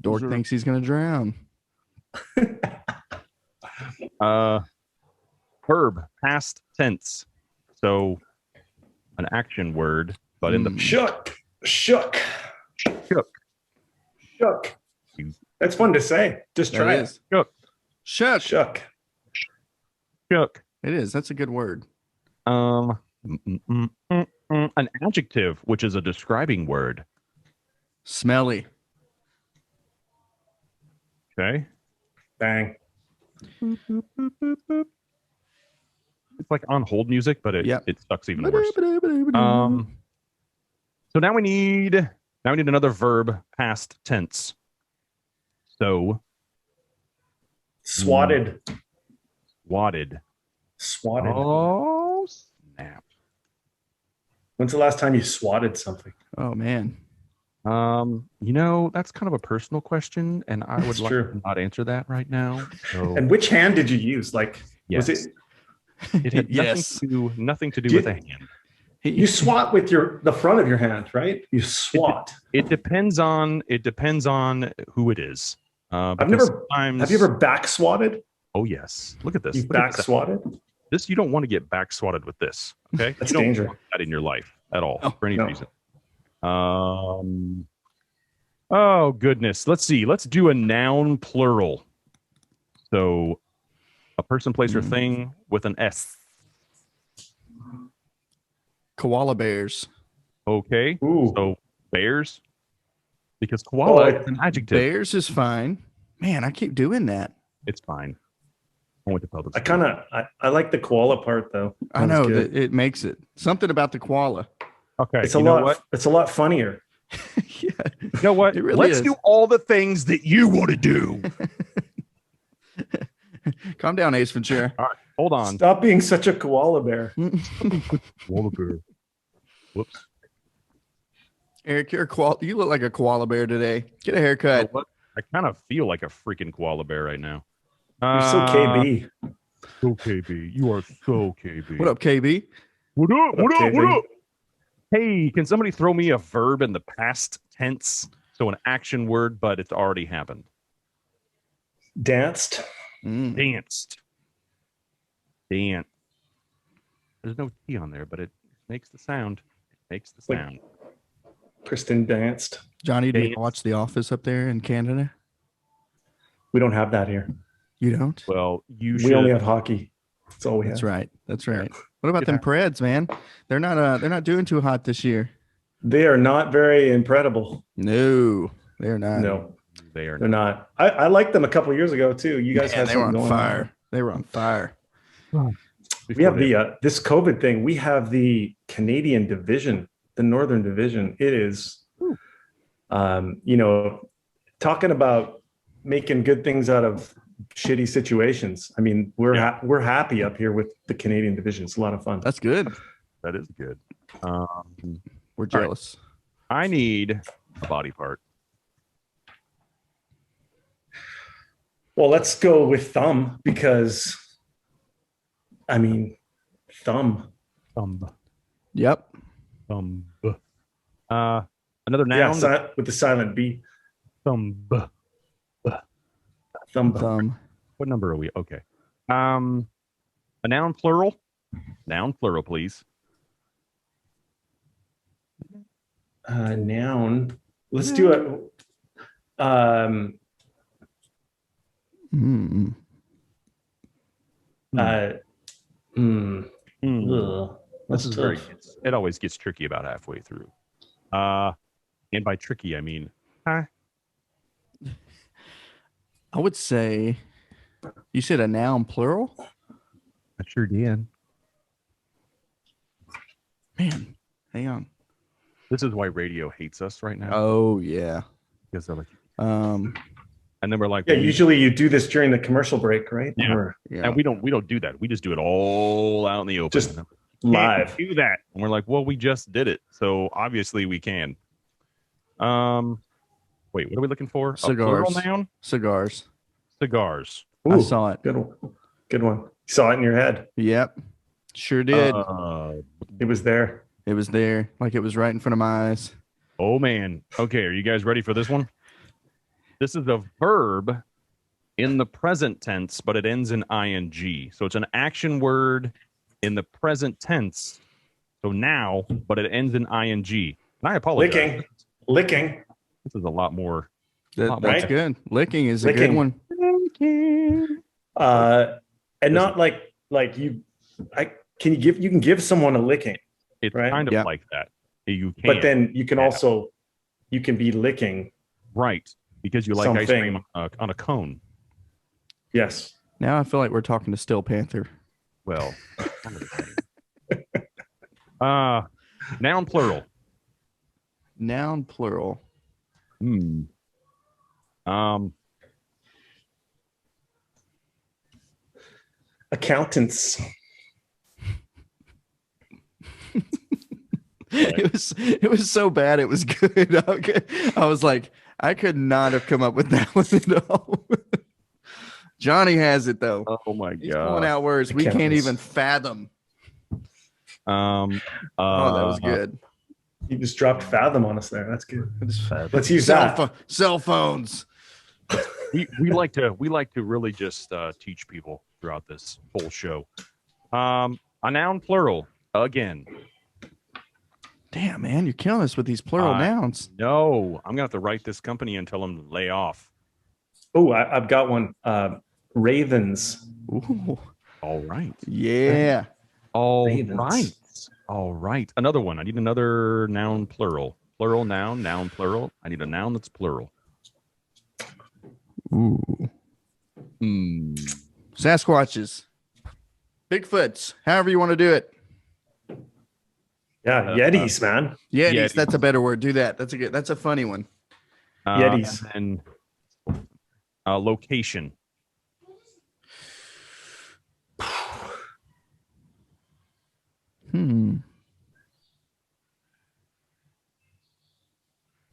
Dork thinks he's gonna drown. Verb, past tense. So an action word, but in the shook. That's fun to say. Just try it. Shook. It is. That's a good word. An adjective, which is a describing word. Smelly. Okay. Bang. It's like on hold music, but it sucks even worse. So now we need Now we need another verb, past tense. So. Swatted. Swatted. Swatted. Oh, snap. When's the last time you swatted something? Oh, man. That's kind of a personal question, and I would like to not answer that right now. So. And which hand did you use? Like, yes. Was it? It had nothing to do with a hand. You swat with the front of your hand, right? You swat. It depends on who it is. Have you ever back swatted? Oh yes. Look at this. You back swatted? This you don't want to get back swatted with this. Okay. That's you don't dangerous. want that in your life at all for any reason. Oh goodness. Let's see. Let's do a noun plural. So a person, place, or thing with an S. Koala bears. Okay. Ooh. So bears. Because koala is an adjective. Bears is fine. Man, I keep doing that. It's fine. I went to public I school. I like the koala part though. I know that it makes it something about the koala. Okay. It's a lot funnier. Yeah. You know what? It really Let's is. do all the things that you want to do. Calm down, Ace Ventura. All right. Hold on. Stop being such a koala bear. Koala bear. Whoops. Eric, you look like a koala bear today. Get a haircut. You know what? I kind of feel like a freaking koala bear right now. You're so KB. So KB. You are so KB. What up, KB? What up? What up? KB? What up? Hey, can somebody throw me a verb in the past tense? So an action word, but it's already happened. Danced. Danced. Dance. There's no T on there, but it makes the sound. It makes the sound. Kristen danced. Johnny, do you watch The Office up there in Canada? We don't have that here. You don't? Well, We only have hockey. That's all we have. That's right. That's right. What about them Preds, man? They're not doing too hot this year. They are not very incredible. No, they're not. No, they're not. I liked them a couple of years ago too. You guys had they were on going fire. on. They were on fire. We have the this COVID thing. We have the Canadian division, the Northern Division. It is, talking about making good things out of shitty situations. I mean, we're happy up here with the Canadian division. It's a lot of fun. That's good. That is good. We're jealous. Right. I need a body part. Well, let's go with thumb because, I mean, thumb. Yep. Thumb. Another noun. Yeah, with the silent B. Thumb. Thumb. What number are we? Okay. A noun plural. Noun plural, please. Noun. Let's do it. This is very. It always gets tricky about halfway through. And by tricky, I mean, I would say, you said a noun plural? I sure did. Man, hang on. This is why radio hates us right now. Oh yeah, because they're like, and then we're like, yeah. Usually you do this during the commercial break, right? Yeah. And we don't do that. We just do it all out in the open. Just live. Do that, and we're like, well, we just did it, so obviously we can. Wait, what are we looking for? Cigars. A plural noun? Cigars. Cigars. Ooh, I saw it. Good one. Good one. You saw it in your head. Yep. Sure did. It was there. It was there. Like it was right in front of my eyes. Oh, man. Okay. Are you guys ready for this one? This is a verb in the present tense, but it ends in ing. So it's an action word in the present tense. So now, but it ends in ing. And I apologize. Licking. This is a lot more. That's good. Licking is a good one. And not like you. You can give someone a licking. It's right? kind of like that. You can, but then you can also be licking. Right. Because you like something. Ice cream on a cone. Yes. Now I feel like we're talking to Steel Panther. Well. Noun plural. Noun plural. Accountants. It was so bad it was good. I was like, I could not have come up with that one at all. Jonny has it though. Oh my god. He's pulling out words we can't even fathom. Oh, that was good. You just dropped fathom on us there. That's good. Let's use that. Cell phones. we like to really just teach people throughout this whole show. A noun plural again. Damn, man, you're killing us with these plural nouns. No, I'm gonna have to write this company and tell them to lay off. Oh, I've got one. Ravens. Ooh. All right. Yeah. All Ravens. right. All right. Another one. I need another noun plural. Plural noun, noun plural. I need a noun that's plural. Ooh. Sasquatches. Bigfoots. However you want to do it. Yeah, Yetis, man. Yetis. That's a better word. Do that. That's a funny one. Yetis. And location.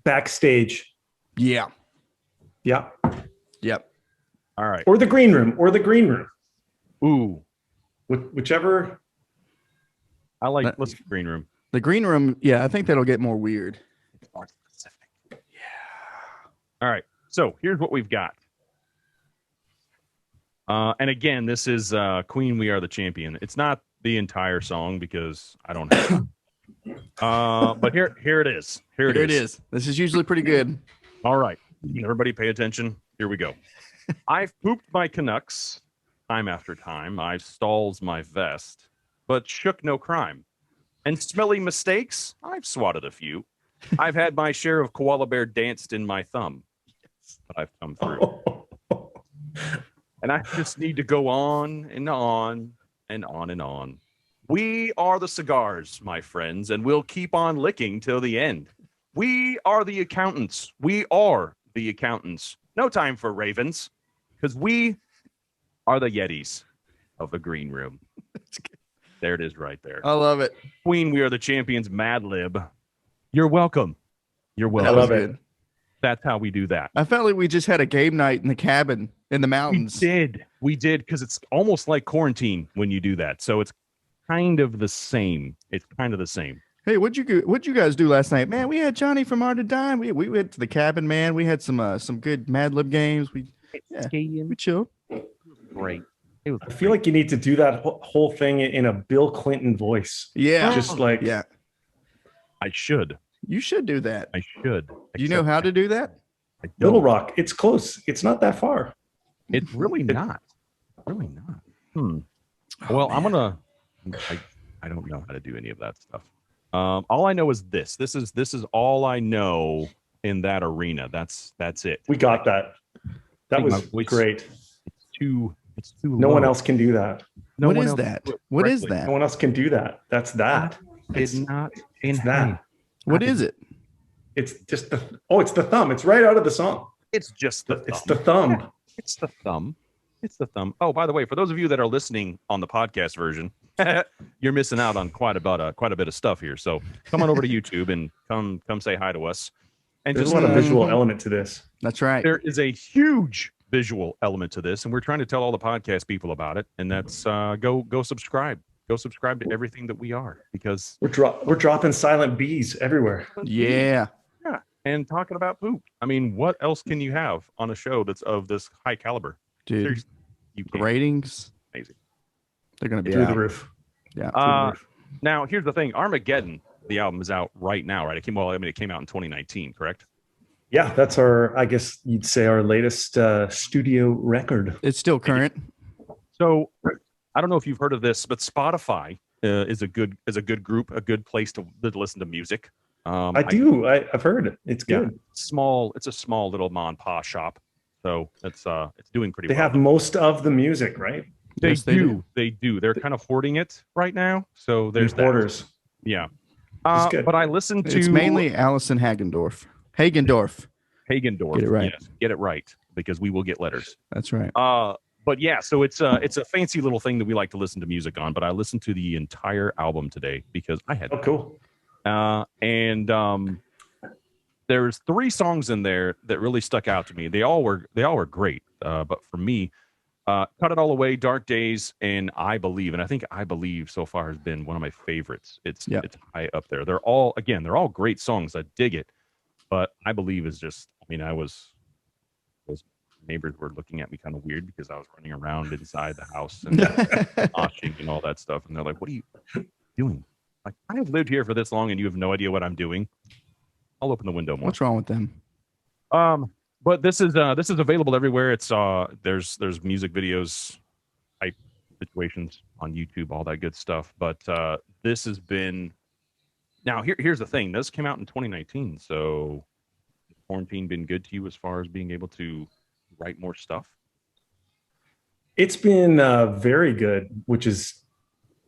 Backstage. Yeah. Yeah. Yep. All right. Or the green room. Ooh. Whichever. I like let's get green room. The green room, yeah, I think that'll get more weird. More specific. Yeah. All right. So here's what we've got. And again, this is Queen We Are the Champion. It's not the entire song because I don't have it. But here it is. Here it is. This is usually pretty good. All right. Everybody pay attention. Here we go. I've pooped my Canucks time after time. I've stalls my vest, but shook no crime. And smelly mistakes, I've swatted a few. I've had my share of koala bear danced in my thumb, but I've come through. And I just need to go on and on and on and on. We are the cigars, my friends, and we'll keep on licking till the end. We are the accountants. We are the accountants. No time for ravens, because we are the Yetis of the green room. There it is right there. I love it. Queen, We Are the Champions, Mad Lib. You're welcome. You're welcome. I love it. That's how we do that. I felt like we just had a game night in the cabin in the mountains. We did, because it's almost like quarantine when you do that. So it's kind of the same. Hey, what'd you guys do last night? Man, we had Jonny from Art to Dime. We went to the cabin, man. We had some good Mad Lib games. We chilled. Great. I feel like you need to do that whole thing in a Bill Clinton voice. Yeah. Just like, yeah. I should. You should do that. I should. Do you know how to do that? Little Rock. It's close. It's not that far. It's really not. Really not. Well, man. I don't know how to do any of that stuff. All I know is this. This is all I know in that arena. That's it. We got that. That was great. It's too no low. one else can do that. What is that? What is that? No one else can do that. That's that. It's not in that. What is it? It's just it's the thumb. It's right out of the song. It's just the thumb. It's the thumb. Yeah, it's the thumb. It's the thumb. Oh, by the way, for those of you that are listening on the podcast version, you're missing out on quite a bit of stuff here. So come on over to YouTube and come say hi to us. And there's just a lot of visual element to this. That's right. There is a huge visual element to this, and we're trying to tell all the podcast people about it. And that's go subscribe. Go subscribe to everything that we are, because we're dropping silent B's everywhere. Yeah. Yeah. And talking about poop. I mean, what else can you have on a show that's of this high caliber? Dude, seriously, ratings, amazing. They're going to be through the roof. Yeah. Now, here's the thing. Armageddon, the album, is out right now, right? It came out in 2019, correct? Yeah, that's I guess you'd say our latest studio record. It's still current. So I don't know if you've heard of this, but Spotify is a good group, a good place to listen to music. I've heard it. It's good. Yeah, it's a small little mom and pop shop. So it's doing pretty well. They have most of the music, right? They do. They're kind of hoarding it right now. So there's hoarders. Yeah. But I listened to... It's mainly Allison Hagendorf. Hagendorf. Get it right. Yes, get it right, because we will get letters. That's right. But yeah, so it's a fancy little thing that we like to listen to music on. But I listened to the entire album today because I had... Oh, cool. And there's 3 songs in there that really stuck out to me. They all were great. But for me, Cut It All Away, Dark Days, and I Believe. And I think I Believe so far has been one of my favorites. It's high up there. They're all great songs. I dig it. But I Believe is just, I mean, those neighbors were looking at me kind of weird because I was running around inside the house and moshing and all that stuff. And they're like, what are you doing? Like, I have lived here for this long and you have no idea what I'm doing. I'll open the window more. What's wrong with them? But this is available everywhere. It's there's music videos, type situations on YouTube, all that good stuff. But this has been... Now here's the thing. This came out in 2019, so has quarantine been good to you as far as being able to write more stuff? It's been very good, which is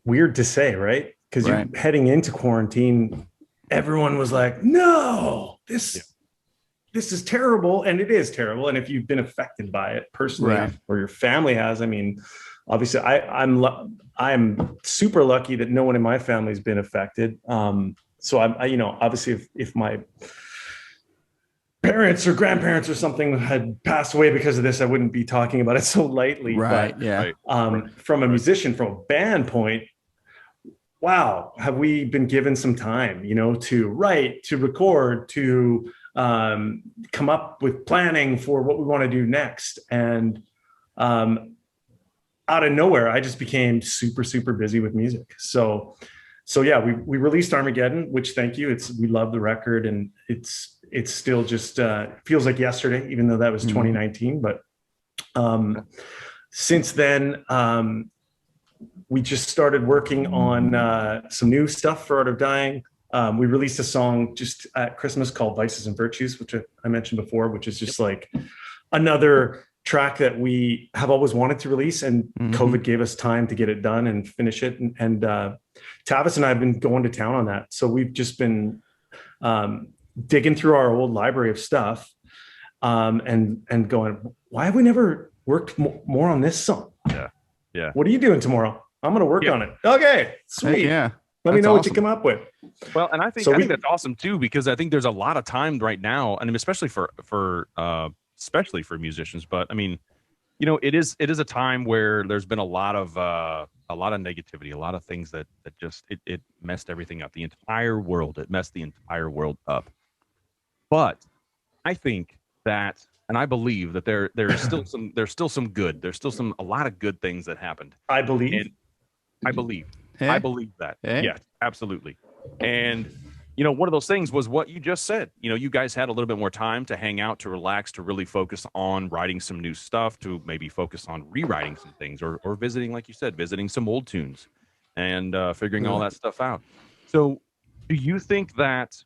weird to say, right? Because you're heading into quarantine, everyone was like, "No, this is terrible," and it is terrible. And if you've been affected by it personally, or your family has, I mean, obviously, I'm super lucky that no one in my family has been affected. So I obviously, if my parents or grandparents or something had passed away because of this, I wouldn't be talking about it so lightly. From a musician, from a band point, wow, have we been given some time, to write, to record, to come up with planning for what we want to do next. And out of nowhere, I just became super, super busy with music. So yeah, we released Armageddon, which, thank you. We love the record, and it's still just feels like yesterday, even though that was 2019. But since then, we just started working on some new stuff for Art of Dying. We released a song just at Christmas called Vices and Virtues, which I mentioned before, which is just like another track that we have always wanted to release, and COVID gave us time to get it done and finish it. And Tavis and I have been going to town on that. So we've just been digging through our old library of stuff and going, why have we never worked more on this song? Yeah. What are you doing tomorrow? I'm going to work on it. Okay, sweet. Heck, Let me know what you come up with. Well, and I think that's awesome too, because I think there's a lot of time right now, and especially for musicians. But I mean, it is a time where there's been a lot of negativity, a lot of things that just it messed everything up. The entire world, it messed the entire world up. But I think that, and I believe that there's still some good. There's still a lot of good things that happened. I believe. I believe that. Yes, absolutely. And one of those things was what you just said. You guys had a little bit more time to hang out, to relax, to really focus on writing some new stuff, to maybe focus on rewriting some things, or visiting, like you said, visiting some old tunes and figuring all that stuff out. So do you think that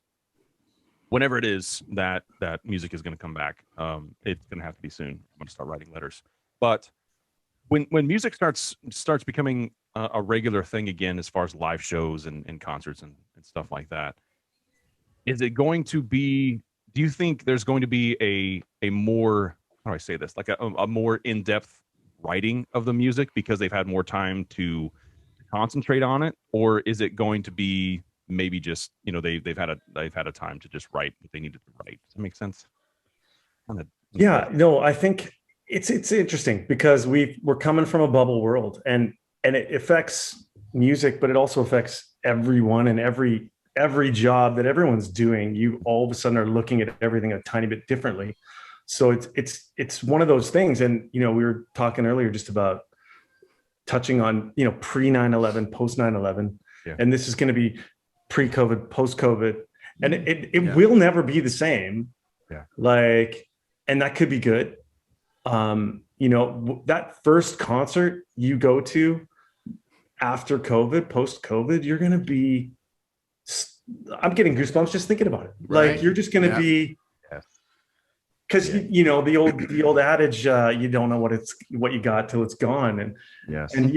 whenever it is that music is going to come back, it's going to have to be soon. I'm going to start writing letters. But when music starts becoming a regular thing again, as far as live shows and concerts and stuff like that, is it going to be, do you think there's going to be a more, how do I say this, like a more in-depth writing of the music because they've had more time to concentrate on it? Or is it going to be maybe just, they've had a time to just write what they needed to write? Does that make sense? Yeah, no, I think it's interesting because we're coming from a bubble world, and it affects music, but it also affects everyone and every job that everyone's doing. You all of a sudden are looking at everything a tiny bit differently. So it's one of those things. And, we were talking earlier just about touching on, pre 9/11, post 9/11, and this is going to be pre-COVID, post-COVID, and it will never be the same. Yeah. And that could be good. That first concert you go to after COVID, post-COVID, you're going to be, I'm getting goosebumps just thinking about it. Right. Like, you're just going to be, because the old adage, you don't know what you got till it's gone. And, and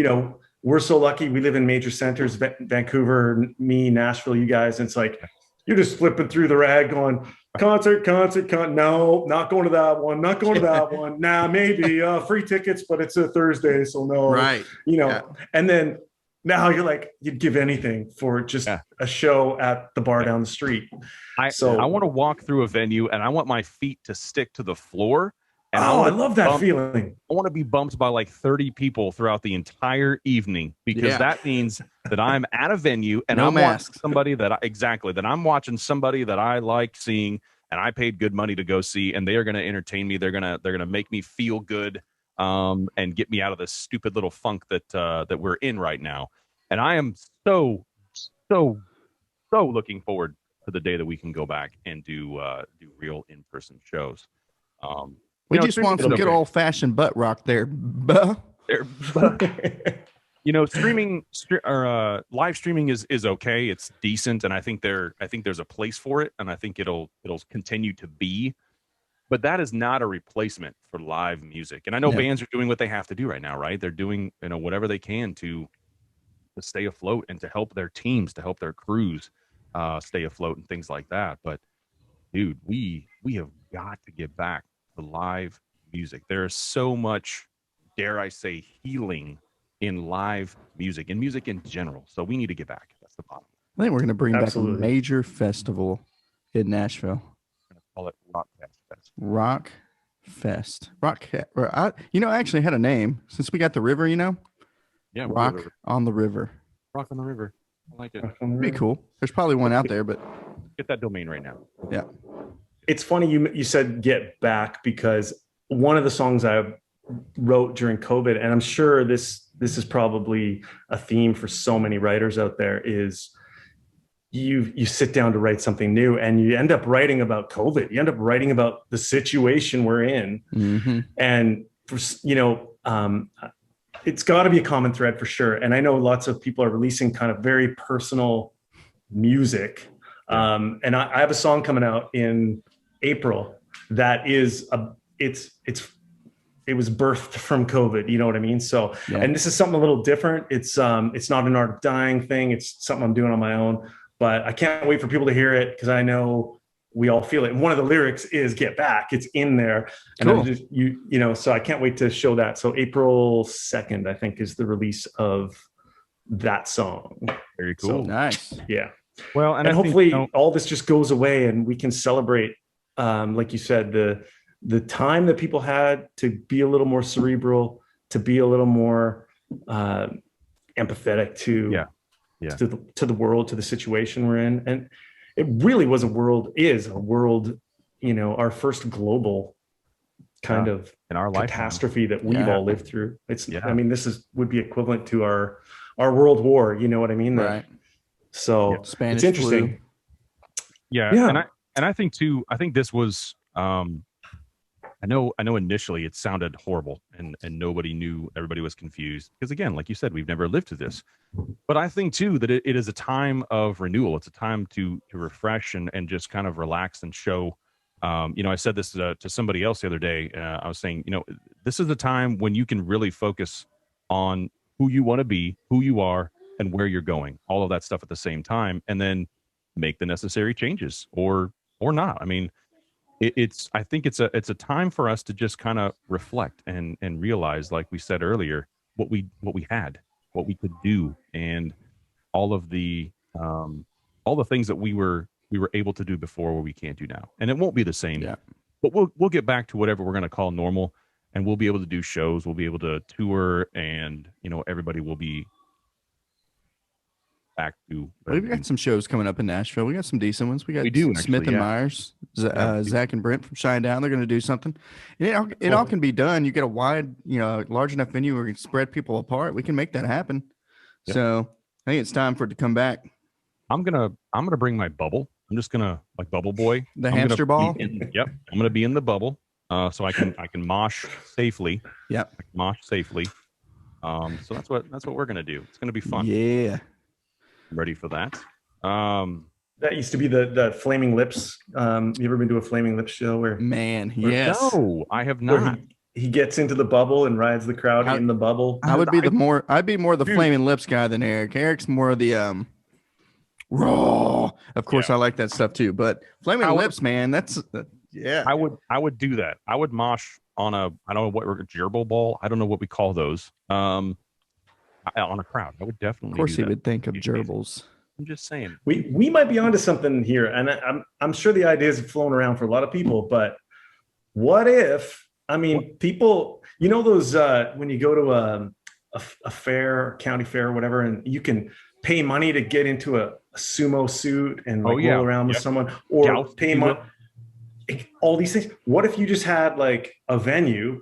we're so lucky. We live in major centers, Vancouver, me, Nashville, you guys. And it's like, you're just flipping through the rag going, concert. No, not going to that one. Not going to that one. Nah, maybe free tickets, but it's a Thursday. So no, right. You know, and then now you're like, you'd give anything for just a show at the bar down the street. I want to walk through a venue and I want my feet to stick to the floor. And I love that feeling. I want to be bumped by like 30 people throughout the entire evening, because that means that I'm at a venue and I'm watching somebody that I'm watching somebody that I like seeing and I paid good money to go see, and they are going to entertain me. They're going to make me feel good and get me out of this stupid little funk that we're in right now. And I am so looking forward to the day that we can go back and do real in-person shows. We just want some good old-fashioned butt rock there. Streaming or live streaming is okay. It's decent, and I think there's a place for it, and I think it'll continue to be. But that is not a replacement for live music. And I know bands are doing what they have to do right now, right? They're doing whatever they can to stay afloat and to help their teams, to help their crews stay afloat and things like that. But dude, we have got to get back to live music. There is so much, dare I say, healing in live music and music in general. So we need to get back. That's the bottom. I think we're going to bring back a major festival in Nashville. We're going to call it ROCKCAST Fest. Rock Fest. I actually had a name since we got the river, Yeah. Rock on the River. Rock on the River. I like it. Be cool. There's probably one out there, but get that domain right now. Yeah. It's funny you said get back, because one of the songs I wrote during COVID, and I'm sure this is probably a theme for so many writers out there, is you sit down to write something new and you end up writing about COVID. You end up writing about the situation we're in. Mm-hmm. And it's got to be a common thread for sure. And I know lots of people are releasing kind of very personal music. And I have a song coming out in April that is it was birthed from COVID. You know what I mean? So, and this is something a little different. It's not an Art of Dying thing. It's something I'm doing on my own, but I can't wait for people to hear it, because I know we all feel it. And one of the lyrics is "Get Back." It's in there, and cool. So I can't wait to show that. So April 2nd, I think, is the release of that song. Very cool. So, nice. Yeah. Well, and hopefully all this just goes away and we can celebrate, like you said, the time that people had to be a little more cerebral, to be a little more empathetic to the world, to the situation we're in. And it really is a world, our first global kind of in our catastrophe that we've all lived through. I mean, would be equivalent to our world war. You know what I mean? Right. So Spanish it's interesting. Flu. Yeah. And I think too, this was, I know initially it sounded horrible and nobody knew, everybody was confused, because again, like you said, we've never lived through this. But I think too that it is a time of renewal. It's a time to refresh and just kind of relax and show. I said this to somebody else the other day. I was saying, this is the time when you can really focus on who you want to be, who you are, and where you're going. All of that stuff at the same time, and then make the necessary changes or not. I mean, I think it's a time for us to just kind of reflect and realize, like we said earlier, what we had, what we could do, and all the things that we were able to do before where we can't do now. And it won't be the same. Yeah. But we'll get back to whatever we're going to call normal, and we'll be able to do shows, we'll be able to tour, and everybody will be back to. We've got some shows coming up in Nashville. We got some decent ones. We got Smith and Myers, Zach and Brent from Shinedown. They're going to do something. It all can be done. You get a wide, large enough venue where you can spread people apart. We can make that happen. Yep. So I think it's time for it to come back. I'm gonna bring my bubble. I'm just gonna, like Bubble Boy, the hamster ball. Yep, I'm gonna be in the bubble, so I can mosh safely. Yep, mosh safely. So that's what we're gonna do. It's gonna be fun. Yeah. I'm ready for that. That used to be the Flaming Lips. You ever been to a Flaming Lips show where? Man, yes. No, I have not. he gets into the bubble and rides the crowd in the bubble. I'd be more the Flaming Lips guy than Eric. Eric's more of the raw. Of course, I like that stuff too. But Flaming Lips, man, that's I would do that. I would mosh on I don't know what gerbil ball. I don't know what we call those. On a crowd, I would definitely. Of course, he would think of gerbils. I'm just saying. We might be onto something here, and I'm sure the ideas have flown around for a lot of people. But what if? I mean, people, you know those when you go to a fair, county fair, or whatever, and you can pay money to get into a sumo suit and roll around with someone, or pay money. All these things. What if you just had like a venue,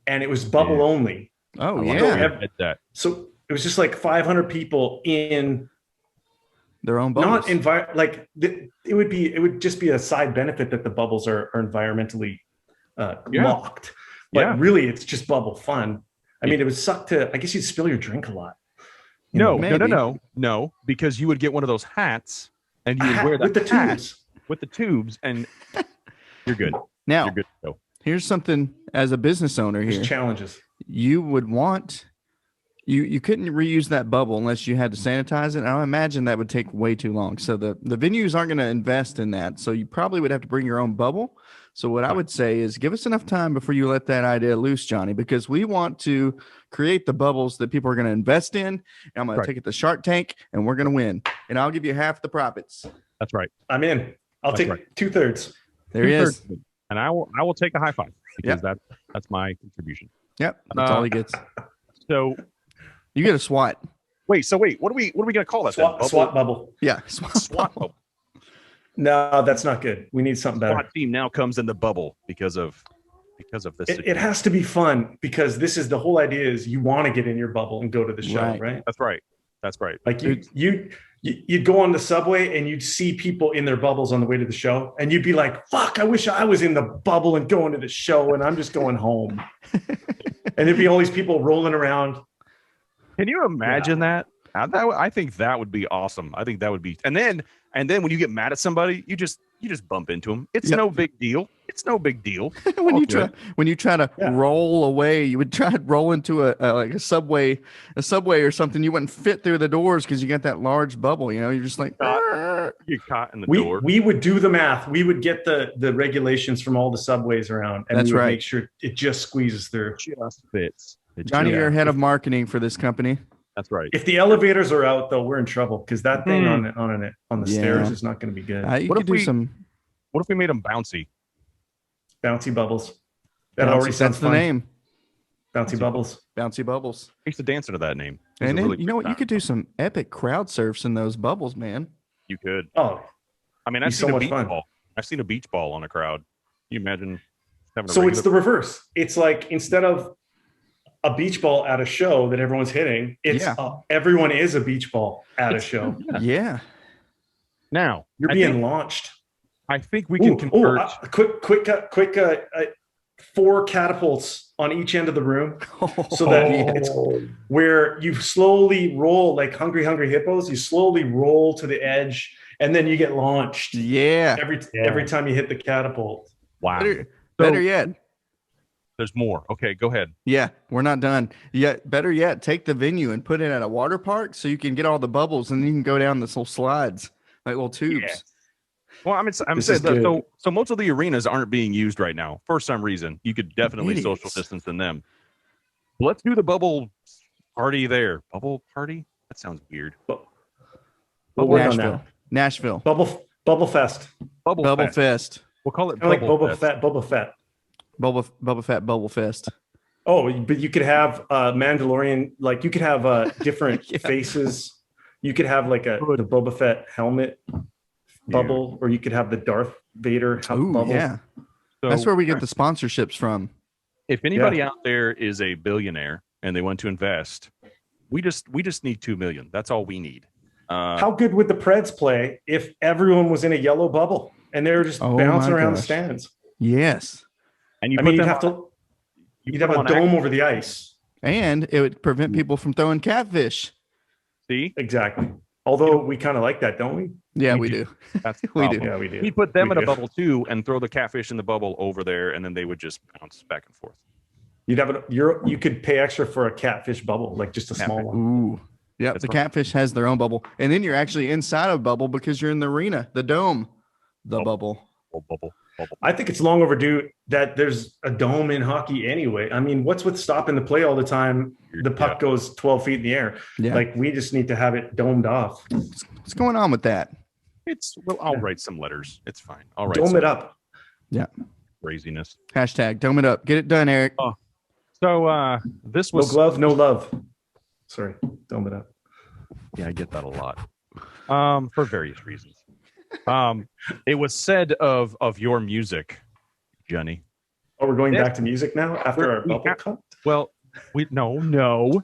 and it was bubble only? Oh yeah. So it was just like 500 people in their own bubbles. It would just be a side benefit that the bubbles are environmentally locked, but really it's just bubble fun. I mean, it would suck I guess you'd spill your drink a lot. No, because you would get one of those hats and you would wear that with the tubes, and you're good. Now, you're good to go. Here's something as a business owner here. There's challenges. You would want you couldn't reuse that bubble unless you had to sanitize it. I imagine that would take way too long. So the venues aren't going to invest in that. So you probably would have to bring your own bubble. So what I would say is give us enough time before you let that idea loose, Johnny, because we want to create the bubbles that people are going to invest in. And I'm going to take it to Shark Tank, and we're going to win. And I'll give you half the profits. That's right. I'm in. I'll take 2/3. There he is. And I will take a high five because that's my contribution. Yep. That's all he gets. So you get a SWAT. What are we going to call that? SWAT bubble. Yeah. SWAT bubble. No, that's not good. We need something better. SWAT team now comes in the bubble because of this. It has to be fun, because this is the whole idea is you want to get in your bubble and go to the show, right? That's right. Like you'd go on the subway and you'd see people in their bubbles on the way to the show, and you'd be like, fuck, I wish I was in the bubble and going to the show, and I'm just going home. And there'd be all these people rolling around. Can you imagine that? I think that would be awesome. I think that would be, and then when you get mad at somebody, you just bump into them. It's no big deal. It's no big deal. when you try to roll away, you would try to roll into a subway or something. You wouldn't fit through the doors because you got that large bubble. You know, you're just like you're caught in the door. We would do the math. We would get the regulations from all the subways around, and we would make sure it just squeezes through. Just fits. Johnny, you're head of marketing for this company. That's right. If the elevators are out, though, we're in trouble, because that thing on the stairs is not going to be good. What if we made them bouncy? Bouncy bubbles. That already sounds fun. That's the name. Bouncy bubbles. Bouncy bubbles. I used to dance into that name. And then, you know what? You could do some epic crowd surfs in those bubbles, man. You could. Oh, I mean, I've seen a beach ball. I've seen a beach ball on a crowd. Can you imagine having a it's the reverse. It's like, instead of a beach ball at a show that everyone's hitting, it's everyone is a beach ball at a show. Yeah. Now you're being launched. I think we can convert. Quick 4 catapults on each end of the room, so that it's where you slowly roll like hungry hippos. You slowly roll to the edge, and then you get launched. Yeah. Every time you hit the catapult. Wow. Better yet. There's more. Okay, go ahead. Yeah, we're not done yet. Better yet, take the venue and put it at a water park so you can get all the bubbles, and you can go down this little slides, like little tubes. Yeah. Well, I'm saying so most of the arenas aren't being used right now for some reason. You could definitely social distance in them. Let's do the bubble party there. Bubble party? That sounds weird. Nashville. Bubble Fest. Bubble Fest. We'll call it Boba Fett. Boba Fett Bubble Fest. Oh, but you could have Mandalorian, like you could have different faces. You could have like the Boba Fett helmet bubble, or you could have the Darth Vader bubble. Yeah. So, that's where we get the sponsorships from. If anybody out there is a billionaire and they want to invest, we just need $2 million. That's all we need. How good would the Preds play if everyone was in a yellow bubble and they were just bouncing around the stands? Yes. And you'd have a dome over the ice, and it would prevent people from throwing catfish. See, exactly. Although we kind of like that, don't we? Yeah, we do. That's the we do. Yeah, we do. We put them in a bubble too, and throw the catfish in the bubble over there, and then they would just bounce back and forth. you could pay extra for a catfish bubble, like just a small one. Ooh. Yeah, the catfish has their own bubble. And then you're actually inside of a bubble because you're in the arena, the dome, the bubble. I think it's long overdue that there's a dome in hockey anyway. I mean, what's with stopping the play all the time? The puck goes 12 feet in the air. Yeah. Like, we just need to have it domed off. What's going on with that? I'll write some letters. It's fine. I'll write dome it up. Yeah. Craziness. Hashtag dome it up. Get it done, Eric. Oh. So this was no glove, no love. Sorry, dome it up. Yeah, I get that a lot. For various reasons. It was said of your music, Jonny. Oh, we're going back to music now after our bubble cut? Well, no,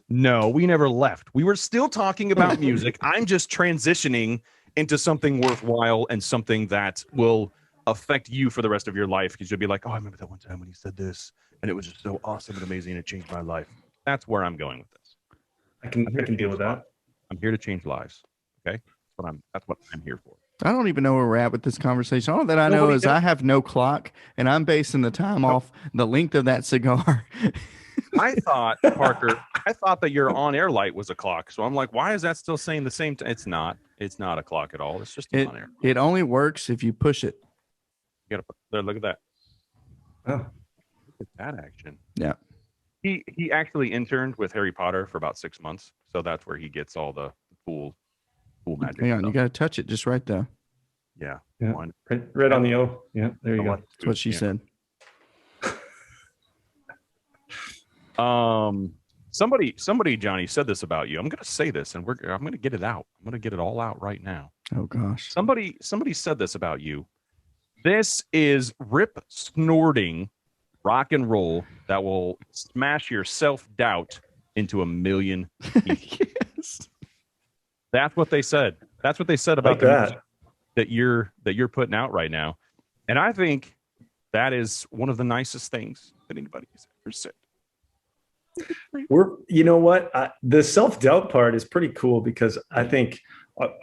we never left. We were still talking about music. I'm just transitioning into something worthwhile and something that will affect you for the rest of your life, because you'll be like, oh, I remember that one time when he said this, and it was just so awesome and amazing, and it changed my life. That's where I'm going with this. I can deal with that. I'm here to change lives. Okay, that's what I'm here for. I don't even know where we're at with this conversation. All that I know is I have no clock, and I'm basing the time off the length of that cigar. I thought, Parker, that your on-air light was a clock. So I'm like, why is that still saying the same? It's not. It's not a clock at all. It's just an on-air. It only works if you push it. You gotta put there. Look at that. Oh, look at that action. Yeah. He actually interned with Harry Potter for about 6 months, so that's where he gets all the cool magic. Hang on, you got to touch it just right though. Yeah. Right on the O. Yeah, there you go. That's what she said. Somebody, Jonny, said this about you. I'm going to say this, and I'm going to get it out. I'm going to get it all out right now. Oh gosh. Somebody said this about you. This is rip snorting rock and roll that will smash your self-doubt into a million pieces. Yes. That's what they said. That's what they said about the music that you're putting out right now. And I think that is one of the nicest things that anybody's ever said. You know what? The self-doubt part is pretty cool, because I think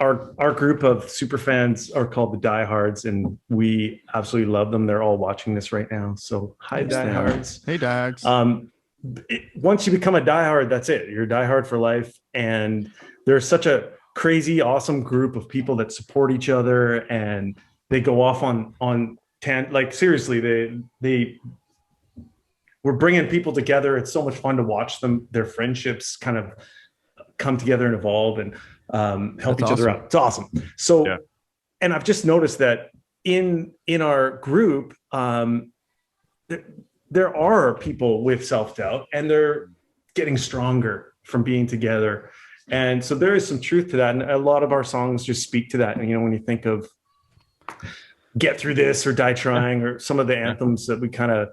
our group of super fans are called the Diehards, and we absolutely love them. They're all watching this right now. So hi, Diehards. Hey, Diehards. Once you become a diehard, that's it. You're a diehard for life. And there's such a crazy, awesome group of people that support each other, and they go off on like, seriously, we're bringing people together. It's so much fun to watch their friendships kind of come together and evolve and help each other out. It's awesome. So, and I've just noticed that in our group, there are people with self-doubt, and they're getting stronger from being together. And so there is some truth to that. And a lot of our songs just speak to that. And, when you think of Get Through This or Die Trying, or some of the anthems that we kind of,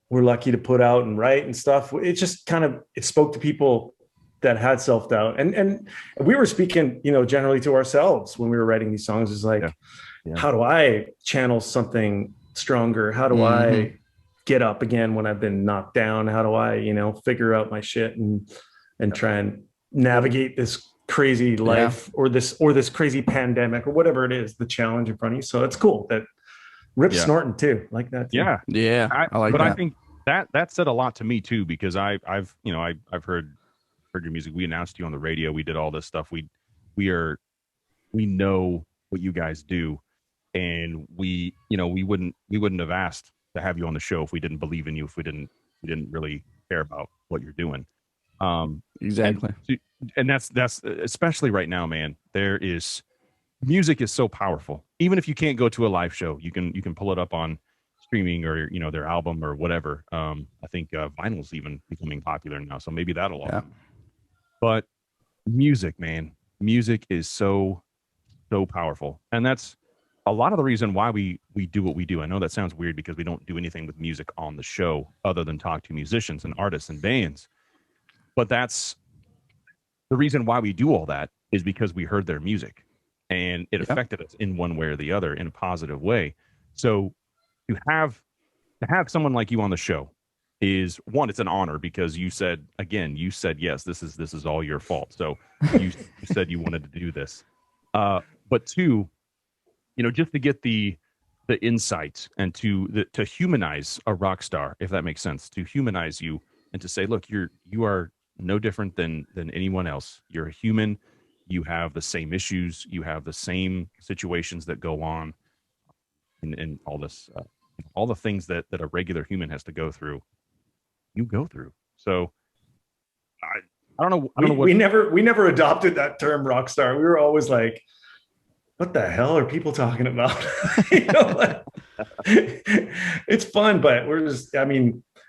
we're lucky to put out and write and stuff. It just it spoke to people that had self-doubt. And we were speaking, generally to ourselves when we were writing these songs. Is like, how do I channel something stronger? How do I get up again when I've been knocked down? How do I, figure out my shit and try and navigate this crazy life or this crazy pandemic or whatever it is, the challenge in front of you. So it's cool that Rip snorting too, like that too. Yeah. I like that. I think that said a lot to me too, because I've heard your music. We announced you on the radio. We did all this stuff. We know what you guys do, and we wouldn't have asked to have you on the show if we didn't believe in you, if we didn't really care about what you're doing. Exactly. And that's especially right now, man. Music is so powerful. Even if you can't go to a live show, you can pull it up on streaming or their album or whatever. I think vinyl's even becoming popular now, so maybe that'll all. But music, man, music is so powerful, and that's a lot of the reason why we do what we do. I know that sounds weird because we don't do anything with music on the show other than talk to musicians and artists and bands. But that's the reason why we do all that, is because we heard their music and it affected us in one way or the other in a positive way. So to have someone like you on the show is, one, it's an honor, because you said yes, this is all your fault. So you said you wanted to do this. But two, just to get the the insight and to humanize a rock star, if that makes sense, to humanize you and to say, look, you are no different than anyone else. You're a human. You have the same issues. You have the same situations that go on, and all this, all the things that a regular human has to go through. You go through. So I don't know. We never adopted that term rock star. We were always like, what the hell are people talking about? It's fun, but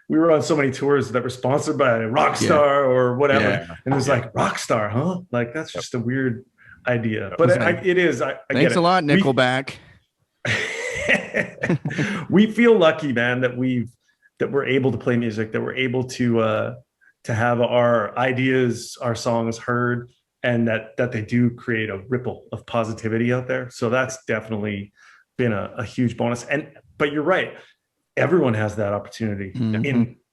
we were on so many tours that were sponsored by Rockstar or whatever. Yeah. And it was like, Rockstar, huh? Like, that's just a weird idea. But it is. I Thanks a lot, Nickelback. We feel lucky, man, that we're able to play music, that we're able to have our ideas, our songs heard, and that they do create a ripple of positivity out there. So that's definitely been a huge bonus. But you're right. Everyone has that opportunity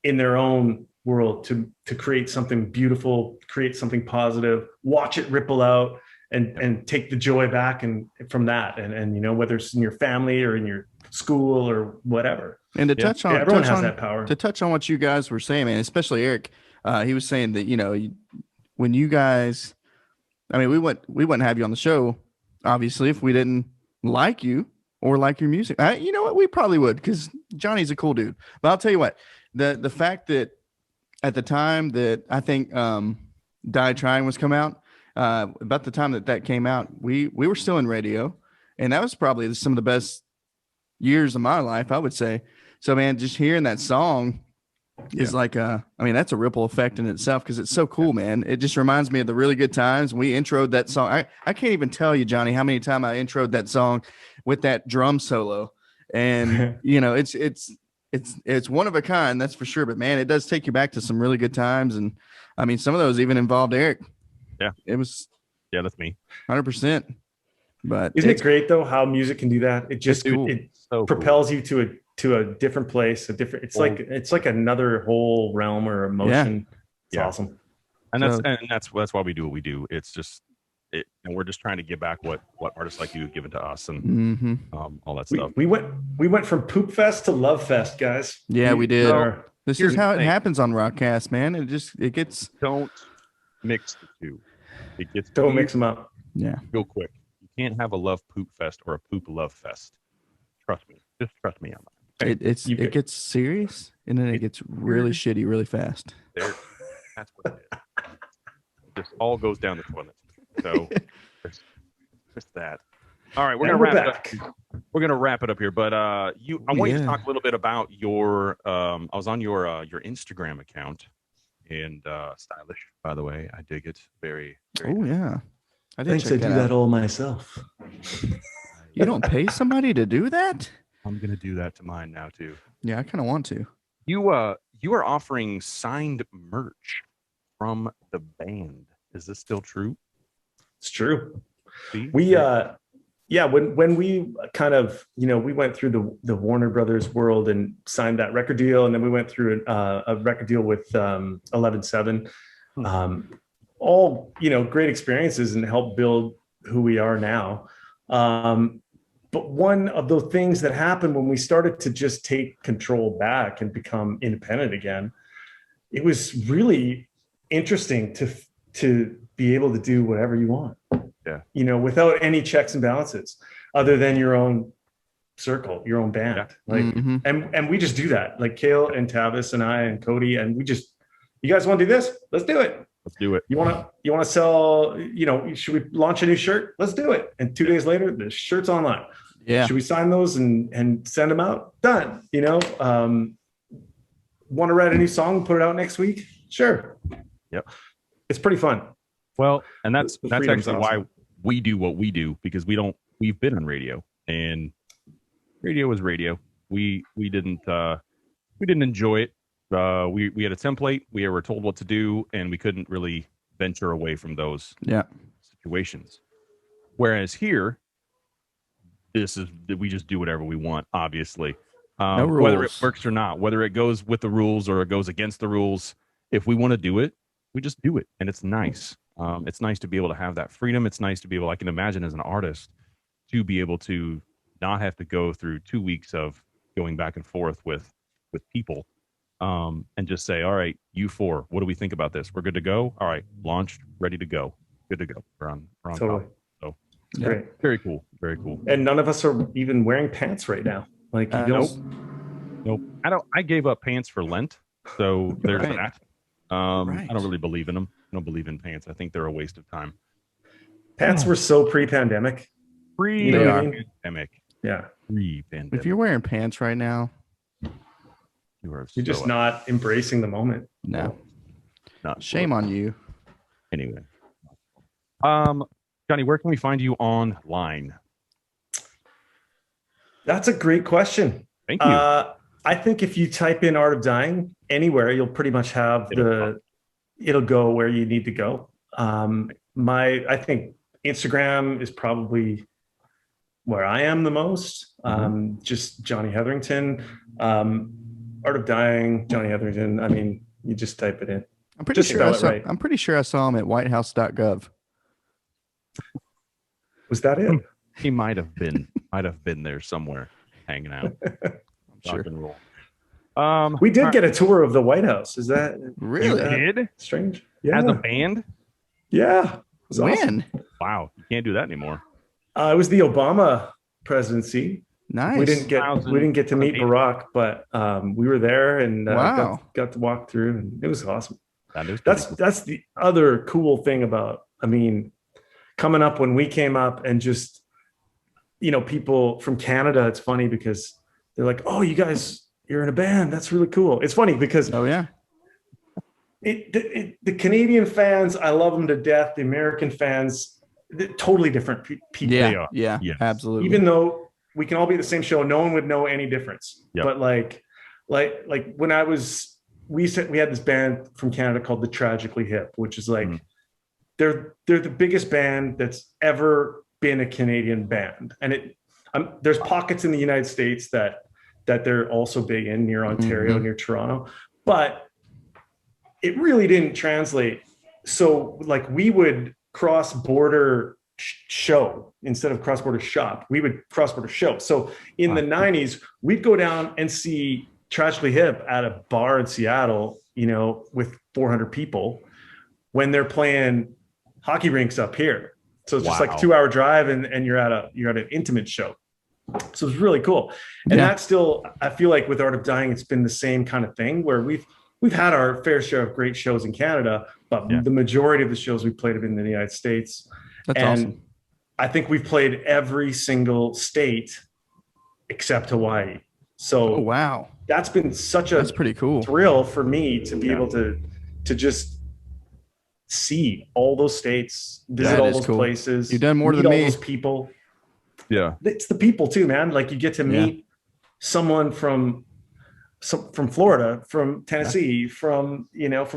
in their own world to create something beautiful, create something positive, watch it ripple out and take the joy back and from that. And whether it's in your family or in your school or whatever. And to touch on, everyone has that power. To touch on what you guys were saying, man, especially Eric, he was saying that, when you guys, we wouldn't have you on the show, obviously, if we didn't like you or like your music. You know what? We probably would, because Johnny's a cool dude. But I'll tell you what, the fact that at the time that I think Die Trying was come out, about the time that came out, we were still in radio, and that was probably some of the best years of my life, I would say. So, man, just hearing that song is like that's a ripple effect in itself, because it's so cool, man. It just reminds me of the really good times we introed that song. I can't even tell you, Johnny, how many times I introed that song with that drum solo, and it's one of a kind, that's for sure. But man, it does take you back to some really good times, and some of those even involved Eric. Yeah, it was. Yeah, that's me. 100%. But isn't it great though how music can do that? It just propels you to a different place, it's like another whole realm or emotion. It's awesome. And that's why we do what we do. It's just and we're just trying to give back what artists like you have given to us, and all that stuff. We went from Poop Fest to Love Fest, guys. Yeah, we did. This is how it happens on ROCKCAST, man. It gets. Don't mix the two. Don't mix them up. Yeah, real quick. You can't have a Love Poop Fest or a Poop Love Fest. Trust me. Just trust me on that. It gets serious, and then it gets really shitty really fast. That's what it is. It just all goes down the toilet. So just that. All right, we're gonna wrap it up. We're gonna wrap it up here, but I want you to talk a little bit about your. I was on your Instagram account, and stylish, by the way. I dig it. Very, very. Oh yeah, I do that all myself. You don't pay somebody to do that? I'm gonna do that to mine now too. Yeah, I kind of want to. You are offering signed merch from the band. Is this still true? It's true. See? When we kind of we went through the Warner Brothers world and signed that record deal, and then we went through a record deal with 11/7. All great experiences and helped build who we are now. But one of the things that happened when we started to just take control back and become independent again, it was really interesting to be able to do whatever you want. Yeah. Without any checks and balances other than your own circle, your own band. Yeah. And we just do that. Like Kale and Tavis and I and Cody, and you guys want to do this? Let's do it. Let's do it. You want to sell, should we launch a new shirt? Let's do it. And 2 days later, the shirt's online. Yeah. Should we sign those and send them out? Done. Want to write a new song, put it out next week? Sure. Yep. It's pretty fun. Well, and that's actually awesome. Why we do what we do, because we've been on radio, and radio is radio. We didn't enjoy it. We had a template. We were told what to do, and we couldn't really venture away from those situations. Whereas here, we just do whatever we want, obviously. No rules. Whether it works or not, whether it goes with the rules or it goes against the rules, if we want to do it, we just do it. And it's nice. It's nice to be able to have that freedom. It's nice to be able, I can imagine as an artist, to be able to not have to go through 2 weeks of going back and forth with people, and just say, all right, you four, what do we think about this? We're good to go. All right, launched, ready to go, good to go. We're on totally. top. So Great. very cool, very cool. And none of us are even wearing pants right now. Like, nope. I gave up pants for Lent, so there's that. Right. I don't really believe in them. I don't believe in pants. I think they're a waste of time. Pants were so pre-pandemic. Pre-pandemic. Yeah. Pre-pandemic. If you're wearing pants right now, you're just not embracing the moment. No. Not shame on you. Anyway. Jonny, where can we find you online? That's a great question. Thank you. I think if you type in Art of Dying anywhere, you'll pretty much have it'll go where you need to go. I think Instagram is probably where I am the most. Just Jonny Hetherington, Art of Dying, Jonny Hetherington. I mean, you just type it in. I'm pretty sure I saw him at whitehouse.gov. Was that it? He might have been there somewhere hanging out. Sure. We did get a tour of the White House. Is that really did? Strange? Yeah. As a band? Yeah. When? Awesome. Wow. You can't do that anymore. It was the Obama presidency. Nice. We didn't get to meet Barack, but we were there and got to walk through, and it was awesome. That's the other cool thing about, I mean, coming up when we came up, and just, people from Canada, it's funny because they're like, oh, you're in a band. That's really cool. It's funny because the Canadian fans, I love them to death. The American fans, totally different people. Yeah, absolutely. Even though we can all be at the same show, no one would know any difference. Yep. But like when we had this band from Canada called the Tragically Hip, which is like, they're the biggest band that's ever been a Canadian band. And there's pockets in the United States that they're also big in, near Ontario, near Toronto, but it really didn't translate. So like, we would cross-border show instead of cross-border shop. We would cross-border show. So in the 90s, we'd go down and see Tragically Hip at a bar in Seattle, with 400 people, when they're playing hockey rinks up here. So it's just like a 2-hour drive, and you're at an intimate show. So it's really cool. And that's still, I feel like with Art of Dying, it's been the same kind of thing where we've had our fair share of great shows in Canada, but the majority of the shows we played have been in the United States. That's awesome. I think we've played every single state except Hawaii. So that's been that's pretty cool thrill for me to be able to just see all those states, visit all those places. You've done more than me. All those people. Yeah, it's the people too, man. Like, you get to meet someone from Florida, from Tennessee, from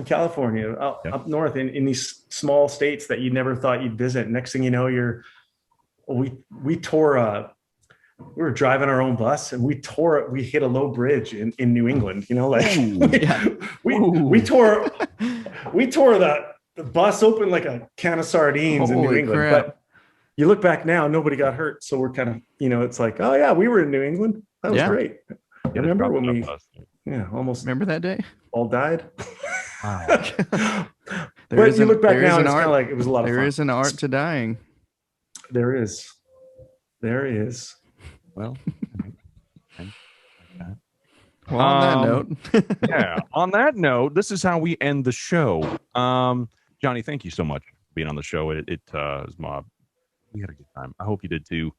California, up north in these small states that you never thought you'd visit. Next thing you know, we tore. We were driving our own bus, and we hit a low bridge in New England. We tore the bus open like a can of sardines in New England. Crap. But you look back now, nobody got hurt. So we're kind of, it's like, oh yeah, we were in New England. That was great. I remember when we, almost remember that day? All died. Wow. But you look back now, and it's kind of like, it was a lot of fun. There is an art to dying. There is. Well, on that note, on that note, this is how we end the show. Jonny, thank you so much for being on the show. It was we had a good time. I hope you did too.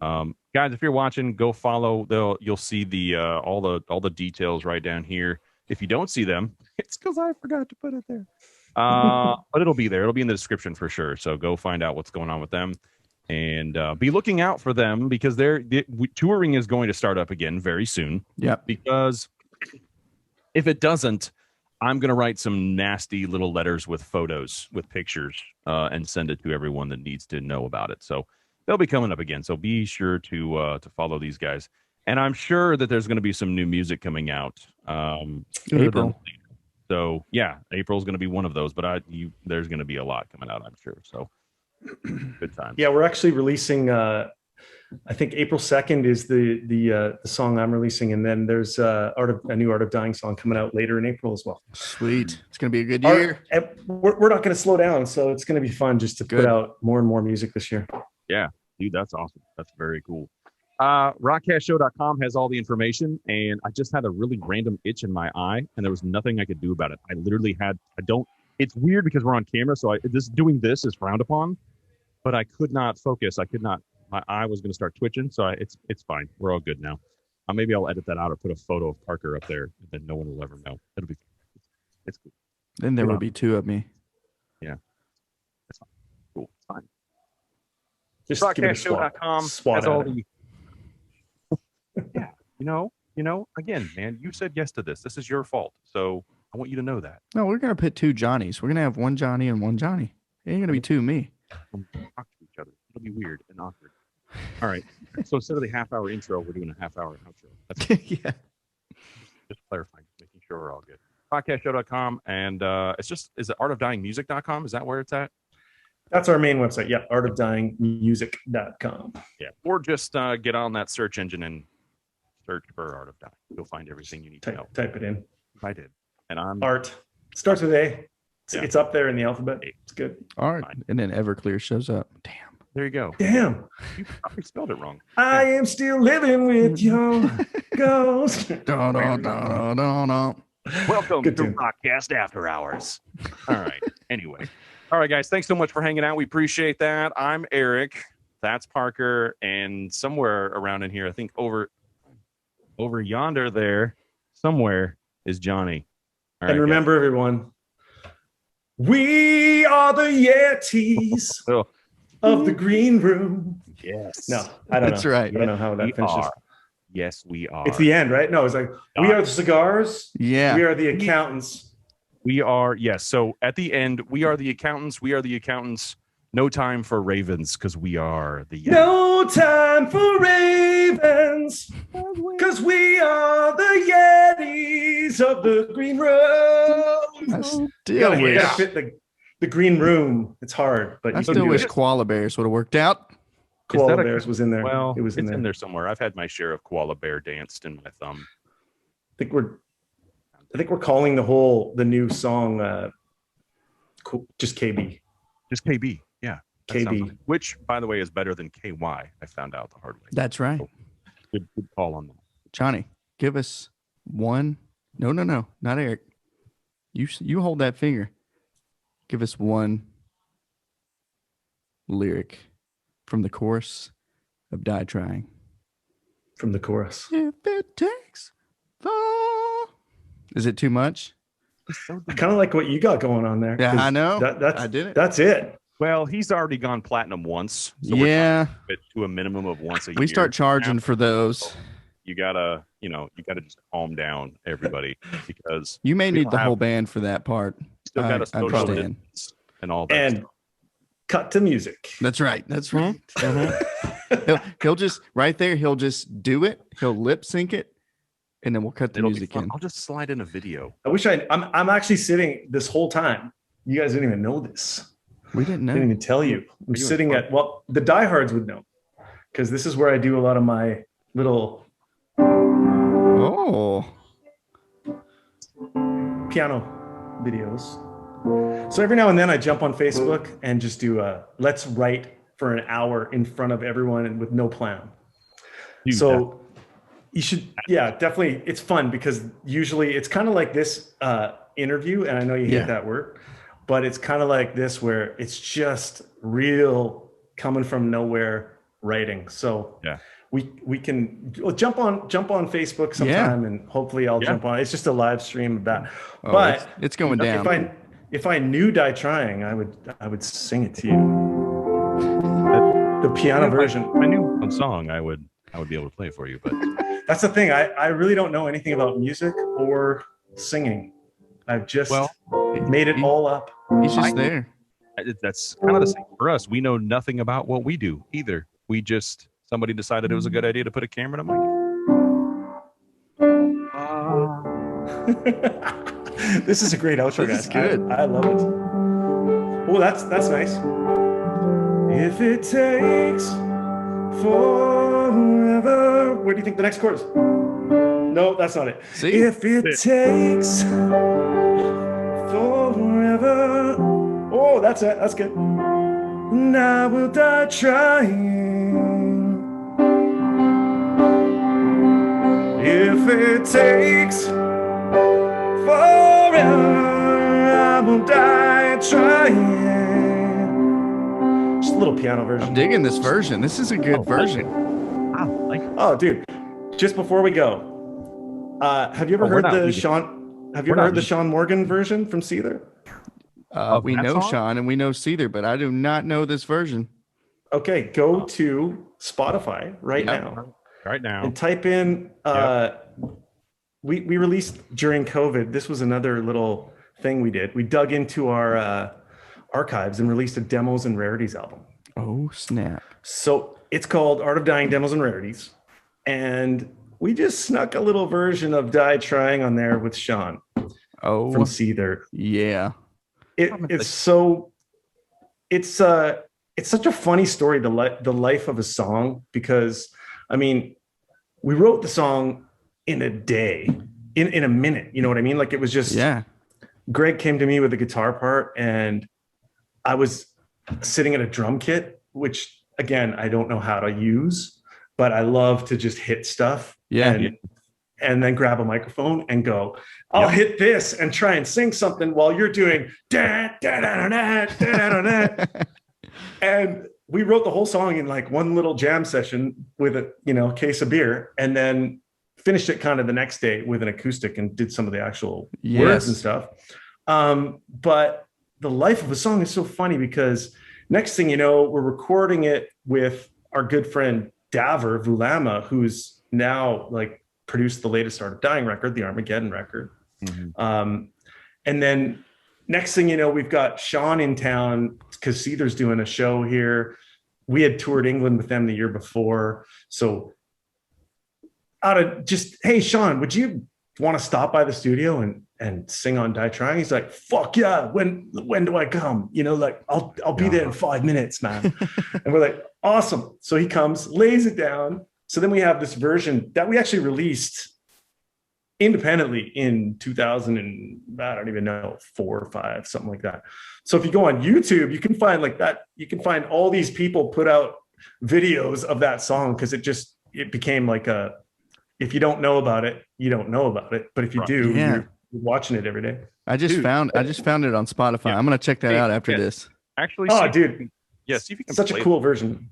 Guys, if you're watching, go follow. You'll see the all the details right down here. If you don't see them, it's because I forgot to put it there. But it'll be there. It'll be in the description for sure. So go find out what's going on with them. And be looking out for them, because touring is going to start up again very soon. Yep. Because if it doesn't, I'm going to write some nasty little letters with photos, with pictures, and send it to everyone that needs to know about it. So they'll be coming up again. So be sure to follow these guys. And I'm sure that there's going to be some new music coming out. April. So yeah, April's going to be one of those. But there's going to be a lot coming out, I'm sure. So good time. Yeah, we're actually releasing I think April 2nd is the song I'm releasing, and then there's a new Art of Dying song coming out later in April as well. Sweet, it's gonna be a good year. We're not going to slow down, so it's going to be fun just to put out more and more music this year. Yeah, dude, that's awesome. That's very cool. ROCKCASTshow.com has all the information, and I just had a really random itch in my eye, and there was nothing I could do about it. I literally it's weird because we're on camera, so doing this is frowned upon, but I could not focus. My eye was going to start twitching, so it's fine. We're all good now. Maybe I'll edit that out or put a photo of Parker up there, and then no one will ever know. It'll be, it's cool. Then there will be two of me. Yeah. That's fine. Cool. It's fine. Just ROCKCASTshow.com has all the... Yeah. Again, man, you said yes to this. This is your fault. So I want you to know that. No, we're going to put two Johnnies. We're going to have one Johnny and one Johnny. It ain't going to be two me. We'll talk to each other. It'll be weird and awkward. All right. So instead of the half-hour intro, we're doing a half-hour outro. That's Yeah. Just clarifying, making sure we're all good. ROCKCASTshow.com, and is it artofdyingmusic.com? Is that where it's at? That's our main website. Yeah, artofdyingmusic.com. Yeah. Or just get on that search engine and search for Art of Dying. You'll find everything you need to know. Type it in. I did. And I'm Art. Starts with A. It's up there in the alphabet. It's good. Art. And then Everclear shows up. Damn. There you go. Damn. You probably spelled it wrong. I am still living with your ghost. Welcome to ROCKCAST After Hours. All right. Anyway. All right, guys. Thanks so much for hanging out. We appreciate that. I'm Eric. That's Parker. And somewhere around in here, I think over yonder there, somewhere is Johnny. All right, and remember, guys, everyone, we are the Yetis of the green room. Yes. No, I don't know. That's right. I don't know how that finishes. Yes, we are. It's the end, right? No, it's like, we are the cigars. Yeah. We are the accountants. We are, yes. So at the end, we are the accountants. We are the accountants. No time for ravens, because we are the Yetis. No time for ravens, because we are the Yetis of the green room. You gotta fit the green room. It's hard, but I still wish Koala Bears would have worked out. Koala Bears was in there. Well, it was in there somewhere. I've had my share of Koala Bear danced in my thumb. I think we're calling the new song just KB. Just KB. Yeah. KB. Which, by the way, is better than KY. I found out the hard way. That's right. So, good call on that. Johnny, give us one. No, not Eric. You hold that finger. Give us one lyric from the chorus of Die Trying. From the chorus. If it takes Is it too much? I kind of like what you got going on there. Yeah, I know. I did it. That's it. Well, he's already gone platinum once. So yeah. We're to a minimum of once a year. We start charging for those. You gotta just calm down, everybody, because you may need the whole band for that part. Still got to social distance and all that. And stuff. Cut to music. That's right. He'll just right there. He'll just do it. He'll lip sync it, and then we'll cut the music in. I'll just slide in a video. I wish I'm actually sitting this whole time. You guys didn't even know this. We didn't know. I didn't even tell you. I'm sitting the diehards would know, because this is where I do a lot of my little piano videos. So every now and then I jump on Facebook and just do let's write for an hour in front of everyone and with no plan. So you should, definitely. It's fun because usually it's kind of like this interview, and I know you hate that word, but it's kind of like this where it's just real coming from nowhere writing. So we can jump on Facebook sometime, and hopefully I'll jump on. It's just a live stream of that. But it's going down. If I knew Die Trying, I would sing it to you. The piano version. I knew one song, I would be able to play it for you, but that's the thing. I really don't know anything about music or singing. I've just made it all up. He's just there. That's kind of the same for us. We know nothing about what we do either. We just, somebody decided it was a good idea to put a camera in a mic. This is a great outro, guys. This is good. I love it. Oh, that's nice. If it takes forever. Where do you think the next chord is? No, that's not it. See? If it takes forever. Oh, that's it. That's good. And I will die trying. If it takes forever, I will die trying. Just a little piano version. I'm digging this version. This is a good version. I like it. Oh, dude! Just before we go, have you ever heard the Sean? Have you ever heard the Sean Morgan version from Seether? We know Sean and we know Seether, but I do not know this version. Okay, go to Spotify right now. Right now. And type in, we released during COVID. This was another little thing we did. We dug into our archives and released a Demos and Rarities album. Oh, snap. So it's called Art of Dying Demos and Rarities. And we just snuck a little version of Die Trying on there with Sean from Seether. Yeah. It's such a funny story, the life of a song, because I mean, we wrote the song in a day, in a minute. You know what I mean? Like it was just, Greg came to me with the guitar part and I was sitting at a drum kit, which again, I don't know how to use, but I love to just hit stuff. And then grab a microphone and go, I'll hit this and try and sing something while you're doing da, da, da, da, da, da, da. And we wrote the whole song in like one little jam session with a case of beer, and then finished it kind of the next day with an acoustic and did some of the actual words and stuff. But the life of a song is so funny because next thing you know, we're recording it with our good friend Daver Vulama, who's now like produced the latest Art of Dying record, the Armageddon record. Mm-hmm. And then next thing you know, we've got Sean in town because Seether's doing a show here. We had toured England with them the year before. So out of just, hey, Sean, would you want to stop by the studio and sing on Die Trying? He's like, fuck yeah. When do I come? Like I'll be there in 5 minutes, man. And we're like, awesome. So he comes, lays it down. So then we have this version that we actually released independently in 2000 and I don't even know, 4 or 5, something like that. So if you go on YouTube, you can find like that. You can find all these people put out videos of that song because it became like if you don't know about it, you don't know about it. But if you do, you're watching it every day. I just found it on Spotify. I'm gonna check that out after this. Actually, dude, see if you can. Such a cool version.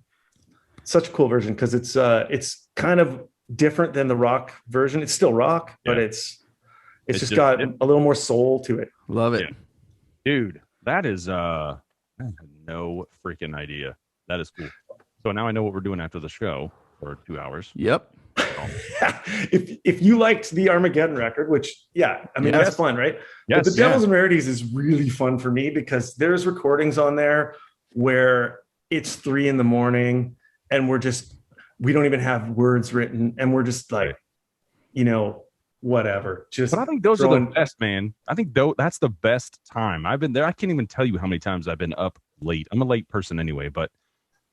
Such a cool version because it's kind of different than the rock version. It's still rock, but it's just got a little more soul to it. Love it, dude. That is I had no freaking idea. That is cool. So now I know what we're doing after the show for 2 hours. Yep. If you liked the Armageddon record, which that's fun, right? Yes, but the Demos and Rarities is really fun for me because there's recordings on there where it's 3 a.m. and we don't even have words written and we're just like, whatever. But I think those are the best, man. I think that's the best time. I've been there. I can't even tell you how many times I've been up late. I'm a late person anyway, but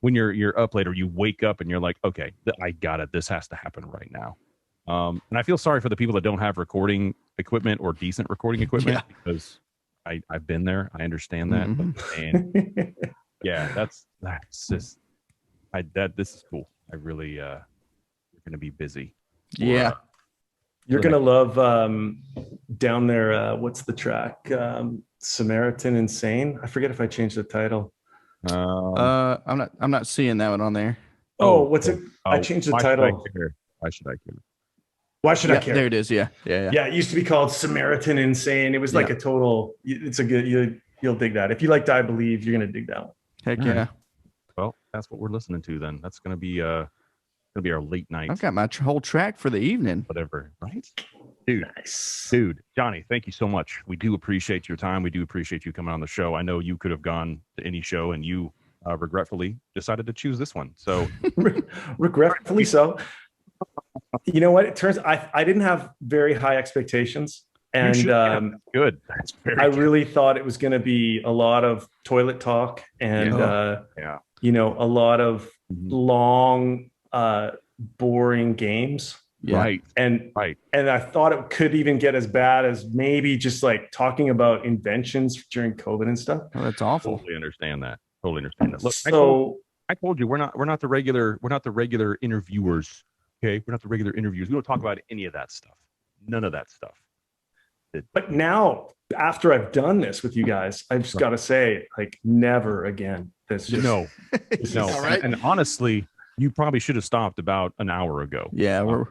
when you're up late or you wake up and you're like, okay, I got it. This has to happen right now. And I feel sorry for the people that don't have recording equipment or decent recording equipment because I've been there. I understand that. Mm-hmm. And that's just this is cool. I really you're gonna be busy. You're gonna love down there. What's the track? Samaritan Insane. I forget if I changed the title. I'm not seeing that one on there. What's it? I changed the title. Why should I care? Why should I care? There it is. Yeah. It used to be called Samaritan Insane. It was like a total. It's a good. You'll dig that. If you liked I Believe, you're gonna dig that one. Heck yeah. Well, that's what we're listening to then. That's gonna be our late night. I've got my whole track for the evening. Whatever, right? Dude, nice. Dude, Jonny, thank you so much. We do appreciate your time. We do appreciate you coming on the show. I know you could have gone to any show and you regretfully decided to choose this one. So regretfully so. You know what? It turns I didn't have very high expectations. And good. That's very I really thought it was going to be a lot of toilet talk and a lot of long, boring games. Yeah. Right. And I thought it could even get as bad as maybe just like talking about inventions during COVID and stuff. Oh, that's awful. Totally understand that. Look, So I told you we're not the regular interviewers. Okay, we're not the regular interviews. We don't talk about any of that stuff. None of that stuff. but now after I've done this with you guys, I've just got to say, like, never again. This just, No. All right. And honestly, you probably should have stopped about an hour ago. Yeah, we're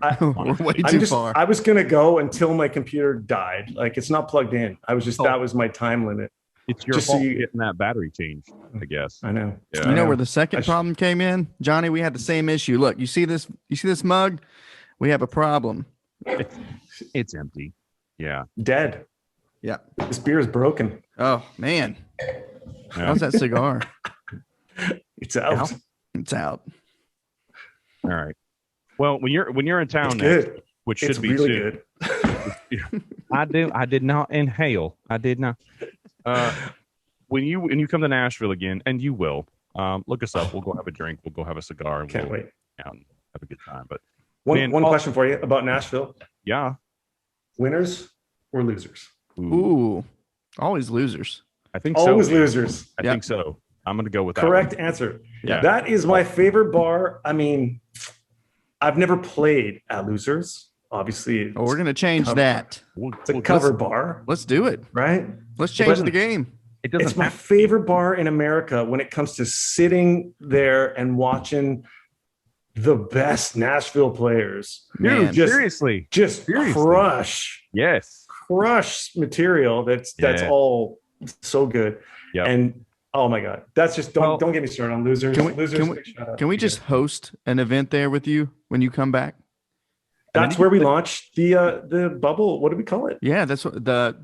way too far. I was gonna go until my computer died. Like, it's not plugged in. I was just that was my time limit. It's your Just so fault you- getting that battery changed, I guess. I know. Yeah. You know where the second problem came in, Johnny? We had the same issue. Look, you see this mug? We have a problem. It's empty. Yeah. Dead. Yeah. This beer is broken. Oh man, Yeah. how's that cigar? It's out. It's out. All right. Well, when you're in town It's next, good. which should It's be really soon. good. I did not inhale. I did not. When you come to Nashville again, and you will, look us up. We'll go have a drink. We'll go have a cigar. And Can't we'll wait. hang out and have a good time. But One question for you about Nashville: yeah. winners or losers? Ooh, always losers. I think Always so. losers. I Yeah. think so. I'm going to go with that. Correct one. answer. Yeah. That is my favorite bar. I mean, I've never played at Losers. Obviously, Oh, we're gonna change Cover. that. it's a cover bar, Let's do it. right? Let's change But- the game. It doesn't It's my have favorite bar in America when it comes to sitting there and watching the best Nashville players. Man. Dude, just seriously. just Seriously. crush material. That's Yeah. all so good. Yep. And oh my god, that's just don't get me started on Losers. Can we- Losers, can we- big shout out Can we to you just guys. host an event there with you when you come back? That's where we launched the bubble. What do we call it? Yeah, that's what the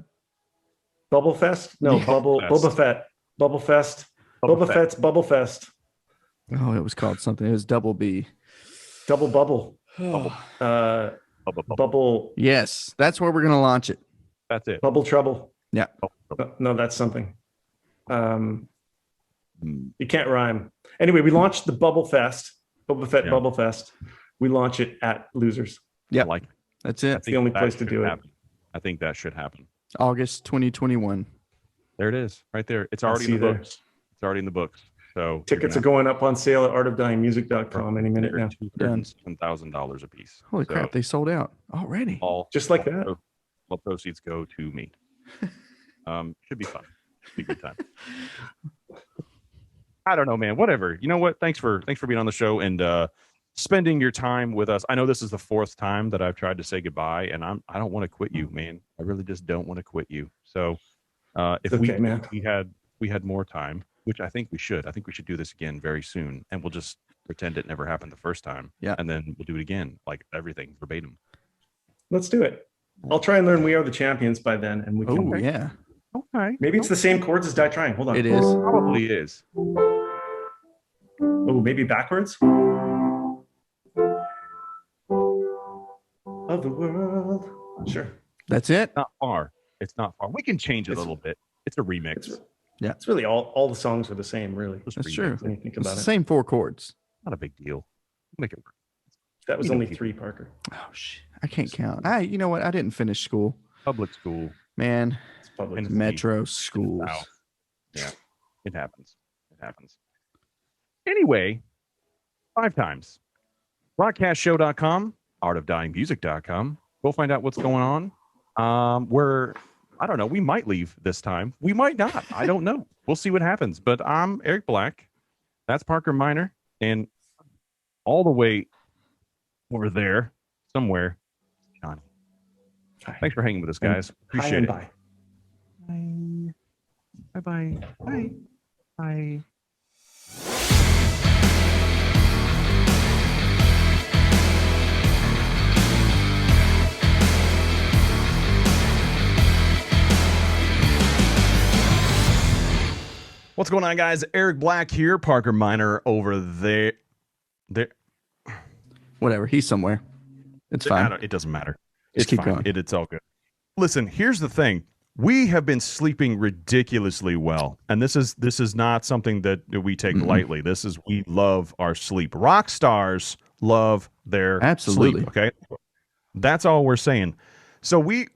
Bubble Fest? No, Yeah. Boba Fett. Bubble Fest. Boba Fett's Bubble Fest. oh, it was called something. It was Double B. Double bubble. Bubble Yes, that's where we're gonna launch it. That's it. bubble trouble. Yeah. No, that's something. You can't rhyme. Anyway, we launched the Bubble Fest, Boba Fett Yeah. Bubble Fest. We launch it at Losers. Yeah, I like it. that's I it. think the only that place to should do it. happen. I think that should happen. August 2021. There it is, right there. It's I'll already see in the you there. books. It's already in the books. So Tickets are going up on sale at artofdyingmusic.com any minute now. $207,000 a piece. Holy So crap, they sold out already. all Just like that. all proceeds go to me. Should be fun. Should be a good time. I don't know, man. Whatever. You know what? Thanks for being on the show and spending your time with us. I know this is the fourth time that I've tried to say goodbye, and I don't want to quit you, man. I really just don't want to quit you. So if It's okay, man. we had more time, which I think we should. I think we should do this again very soon, and we'll just pretend it never happened the first time. Yeah. And then we'll do it again, like everything verbatim. Let's do it. I'll try and learn We Are the Champions by then, and we can. Oh yeah, Okay. Maybe it's the same chords as Die Trying. Hold on. it is. Probably is. Oh, maybe backwards. Of the world. Sure. That's it. Not far. It's not far. We can change it a It's- little bit. It's a remix. It's, Yeah. It's really all the songs are the same, really. Just That's remix. true. When you think It's about the it. same four chords. Not a big deal. Make it work. That was You know only people. 3, Parker. Oh shit, I can't count. You know what? I didn't finish school, Public school. man. It's public. And- Metro schools. South. Yeah. It happens. It happens. Anyway, 5 times. RockCastShow.com, artofdyingmusic.com. Go find out what's going on. We're, I don't know, we might leave this time. We might not. I don't know. We'll see what happens. But I'm Eric Black. That's Parker Miner. And all the way over there, somewhere, Johnny. Hi. Thanks for hanging with us, guys. Hi Appreciate and it. bye. Bye. Bye-bye. Bye. Bye. What's going on, guys? Eric Black here. Parker Miner over there. Whatever. He's somewhere. It's fine. It doesn't matter. Just It's keep fine. going. It's all good. Listen, here's the thing. We have been sleeping ridiculously well, and this is not something that we take lightly. We love our sleep. Rock stars love their Absolutely. sleep. Okay, that's all we're saying. So we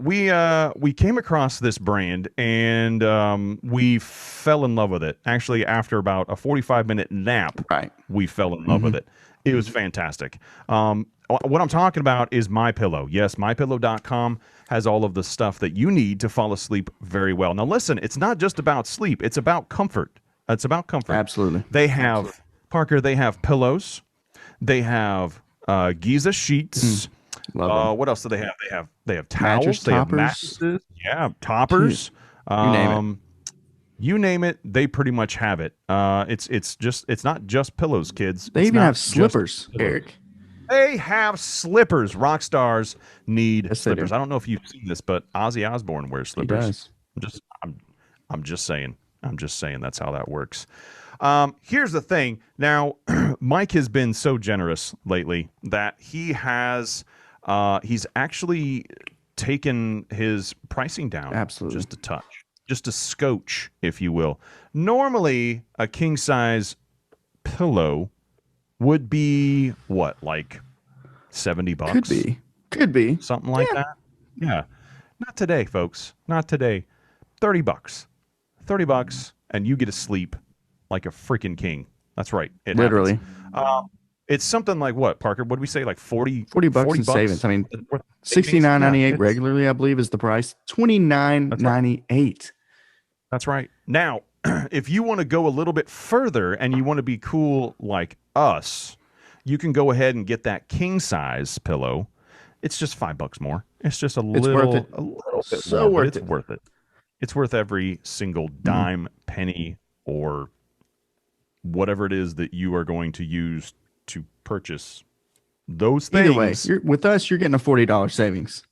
came across this brand and we fell in love with it. Actually, after about a 45-minute nap, we fell in love with it. It was fantastic. What I'm talking about is MyPillow. Yes, MyPillow.com has all of the stuff that you need to fall asleep very well. Now, listen, it's not just about sleep. It's about comfort. It's about comfort. Absolutely. They have, Parker, they have pillows. They have Giza sheets. What else do they have? They have towels. They have mattresses. Yeah, toppers. You name it. You name it, they pretty much have it. It's not just pillows, kids. They even have slippers, Eric. They have slippers. Rock stars need slippers. Do. I don't know if you've seen this, but Ozzy Osbourne wears slippers. He does. I'm just saying that's how that works. Here's the thing. Now, Mike has been so generous lately that he's actually taken his pricing down. Absolutely. Just a touch. Just a scotch, if you will. Normally, a king size pillow would be what, like $70? Could be something like that. Yeah, not today, folks. Not today. $30. $30, and you get to sleep like a freaking king. That's right. It literally. It's something like what, Parker? What did we say? Like 40 bucks in savings. I mean, $69.98 regularly, I believe, is the price. $29.98. That's right. Now, if you want to go a little bit further and you want to be cool like us, you can go ahead and get that king size pillow. It's just $5 more. It's just a little bit so more, worth it's it. worth it. It's worth every single dime, penny, or whatever it is that you are going to use to purchase those things. Either way, with us, you're getting a $40 savings.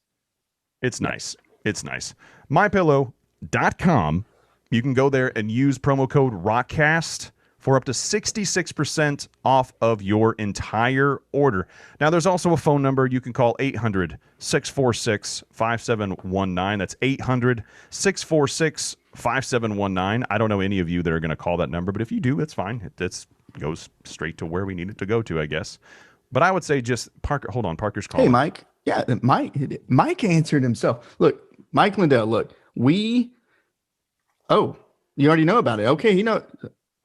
It's nice. It's nice. MyPillow.com. You can go there and use promo code ROCKCAST for up to 66% off of your entire order. Now, there's also a phone number. You can call 800-646-5719. That's 800-646-5719. I don't know any of you that are going to call that number, but if you do, it's fine. It goes straight to where we need it to go to, I guess. But I would say just Parker. Hold on, Parker's calling. Hey, Mike. Yeah, Mike answered himself. Look, Mike Lindell. Look, Oh, you already know about it. Okay, he knows.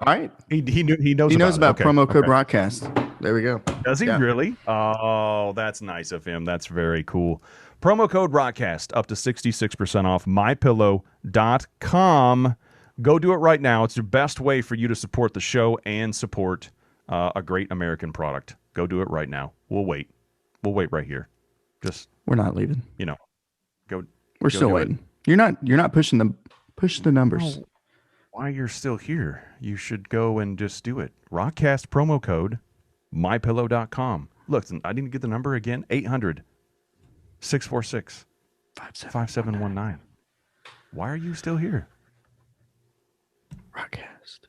All right. He knows about promo code ROCKCAST. There we go. Does he really? Oh, that's nice of him. That's very cool. Promo code ROCKCAST up to 66% off mypillow.com. Go do it right now. It's the best way for you to support the show and support a great American product. Go do it right now. We'll wait. We'll wait right here. We're not leaving. Go. We're still waiting. You're not pushing the numbers. Oh, why you're still here? You should go and just do it. ROCKCAST promo code mypillow.com. Look, I didn't get the number again. 800-646-5719. Why are you still here? ROCKCAST.